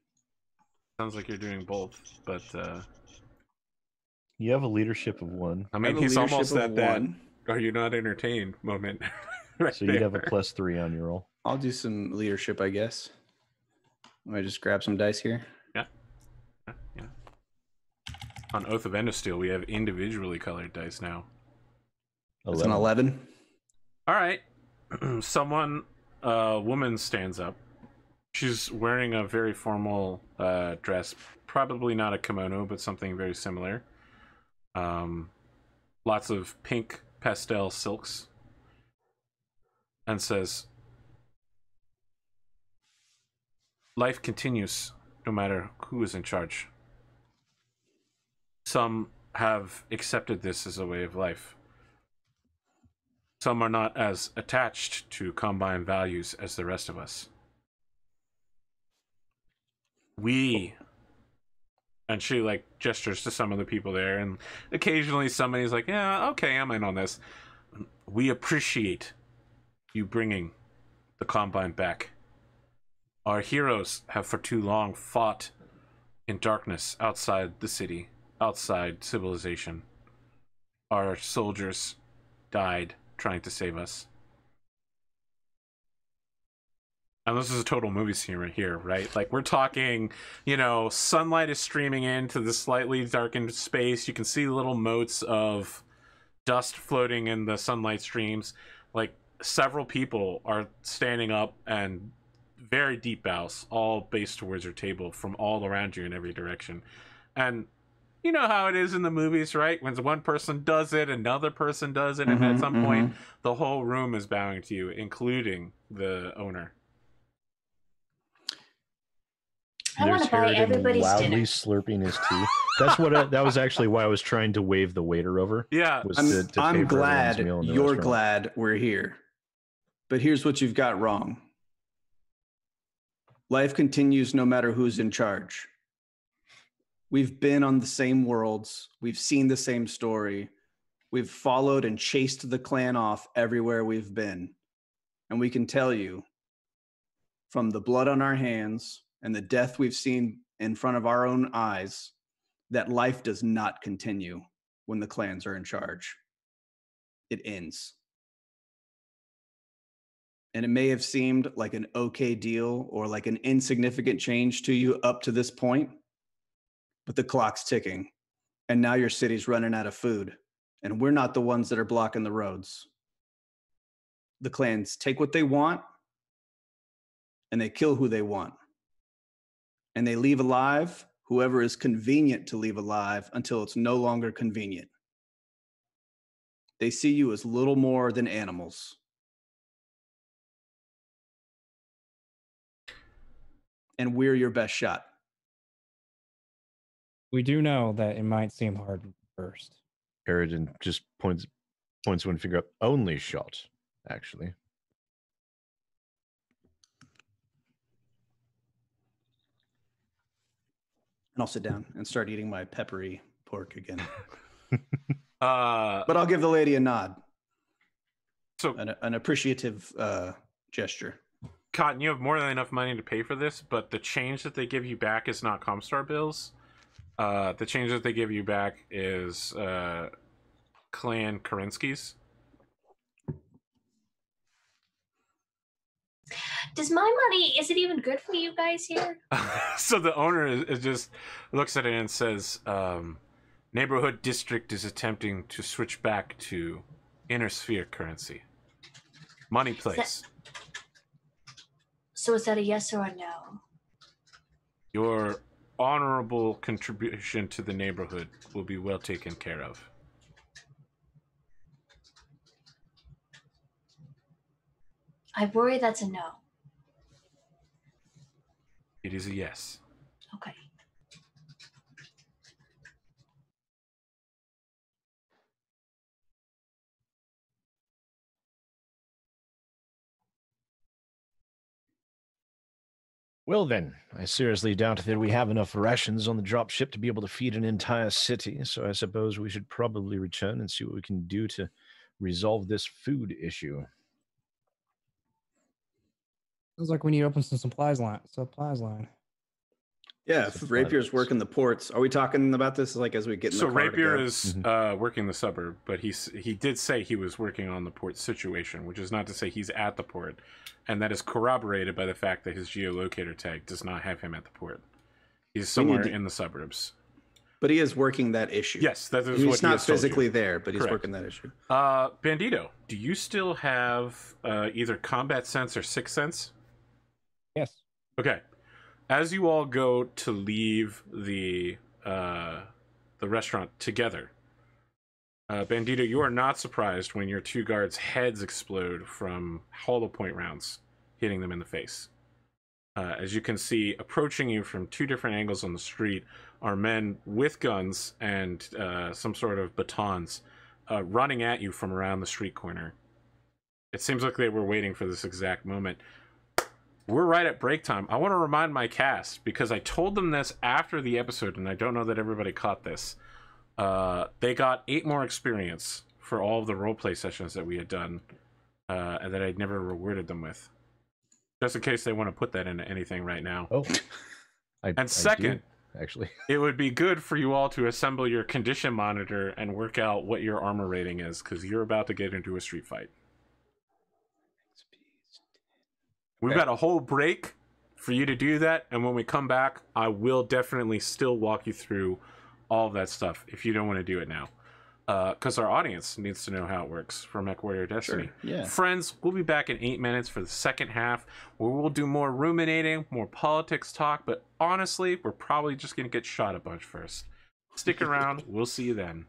Sounds like you're doing both, but You have a leadership of 1. I I mean have a he's almost leadership at of that. 1. Are you not entertained moment? Right So you'd have a there. +3 on your roll. I'll do some leadership, I guess. Let me just grab some dice here. Yeah. On Oath of Endosteel, we have individually colored dice now. It's an 11. All right. A woman stands up. She's wearing a very formal dress, probably not a kimono, but something very similar. Lots of pink pastel silks, and says, "Life continues no matter who is in charge. Some have accepted this as a way of life. Some are not as attached to Combine values as the rest of us. We," and she like gestures to some of the people there, and occasionally somebody's like, "Yeah, okay, I'm in on this. We appreciate you bringing the Combine back. Our heroes have for too long fought in darkness outside the city, outside civilization. Our soldiers died trying to save us." And this is a total movie scene right here, right? Like, we're talking, sunlight is streaming into the slightly darkened space. You can see little motes of dust floating in the sunlight streams. Like, several people are standing up and very deep bows, all based towards your table from all around you in every direction. And you know how it is in the movies, right? When one person does it, another person does it, and at some point, the whole room is bowing to you, including the owner. I want to buy Harridan everybody's loudly dinner. slurping his tea. That was actually why I was trying to wave the waiter over. Yeah. Was I'm to pay for everyone's glad meal in the you're restaurant. glad we're here. But here's what you've got wrong. Life continues no matter who's in charge. We've been on the same worlds. We've seen the same story. We've followed and chased the clan off everywhere we've been. And we can tell you, from the blood on our hands and the death we've seen in front of our own eyes, that life does not continue when the clans are in charge. It ends. And it may have seemed like an okay deal or like an insignificant change to you up to this point, but the clock's ticking, and now your city's running out of food, and we're not the ones that are blocking the roads. The clans take what they want, and they kill who they want. And they leave alive whoever is convenient to leave alive until it's no longer convenient. They see you as little more than animals. And we're your best shot. We do know that it might seem hard at first. Harridan just points one finger up. Only shot, actually. And I'll sit down and start eating my peppery pork again. But But I'll give the lady a nod, so, an appreciative gesture. Cotton, you have more than enough money to pay for this, but the change that they give you back is not Comstar bills. The change that they give you back is Clan Kerensky's. Does my money, is it even good for you guys here? So the owner is just looks at it and says, neighborhood district is attempting to switch back to inner sphere currency. Money place. So is that a yes or a no? Your honorable contribution to the neighborhood will be well taken care of. I worry that's a no. It is a yes. Okay. Well then, I seriously doubt that we have enough rations on the drop ship to be able to feed an entire city, so I suppose we should probably return and see what we can do to resolve this food issue. Sounds like we need to open some supplies line. Yeah, if Rapier's working the ports. Are we talking about this like as we get in the So car Rapier to go? is working the suburb, but he did say he was working on the port situation, which is not to say he's at the port, and that is corroborated by the fact that his geolocator tag does not have him at the port. He's somewhere in the suburbs. But he is working that issue. Yes, that is he's what he not has told physically you. there, but he's Correct. working that issue. Bandito, do you still have either combat sense or sixth sense? Yes. Okay. As you all go to leave the restaurant together, Bandito, you are not surprised when your two guards' heads explode from hollow point rounds hitting them in the face. As you can see, approaching you from two different angles on the street are men with guns and some sort of batons running at you from around the street corner. It seems like they were waiting for this exact moment. We're right at break time. I want to remind my cast, because I told them this after the episode, and I don't know that everybody caught this. They got 8 more experience for all of the roleplay sessions that we had done, and that I'd never rewarded them with. Just in case they want to put that into anything right now. Oh. And second, actually, it would be good for you all to assemble your condition monitor and work out what your armor rating is, because you're about to get into a street fight. We've got a whole break for you to do that, and when we come back, I will definitely still walk you through all of that stuff if you don't want to do it now. Because our audience needs to know how it works for Mechwarrior Destiny. Sure, yeah. Friends, we'll be back in 8 minutes for the second half, where we'll do more ruminating, more politics talk, but honestly, we're probably just going to get shot a bunch first. Stick around, we'll see you then.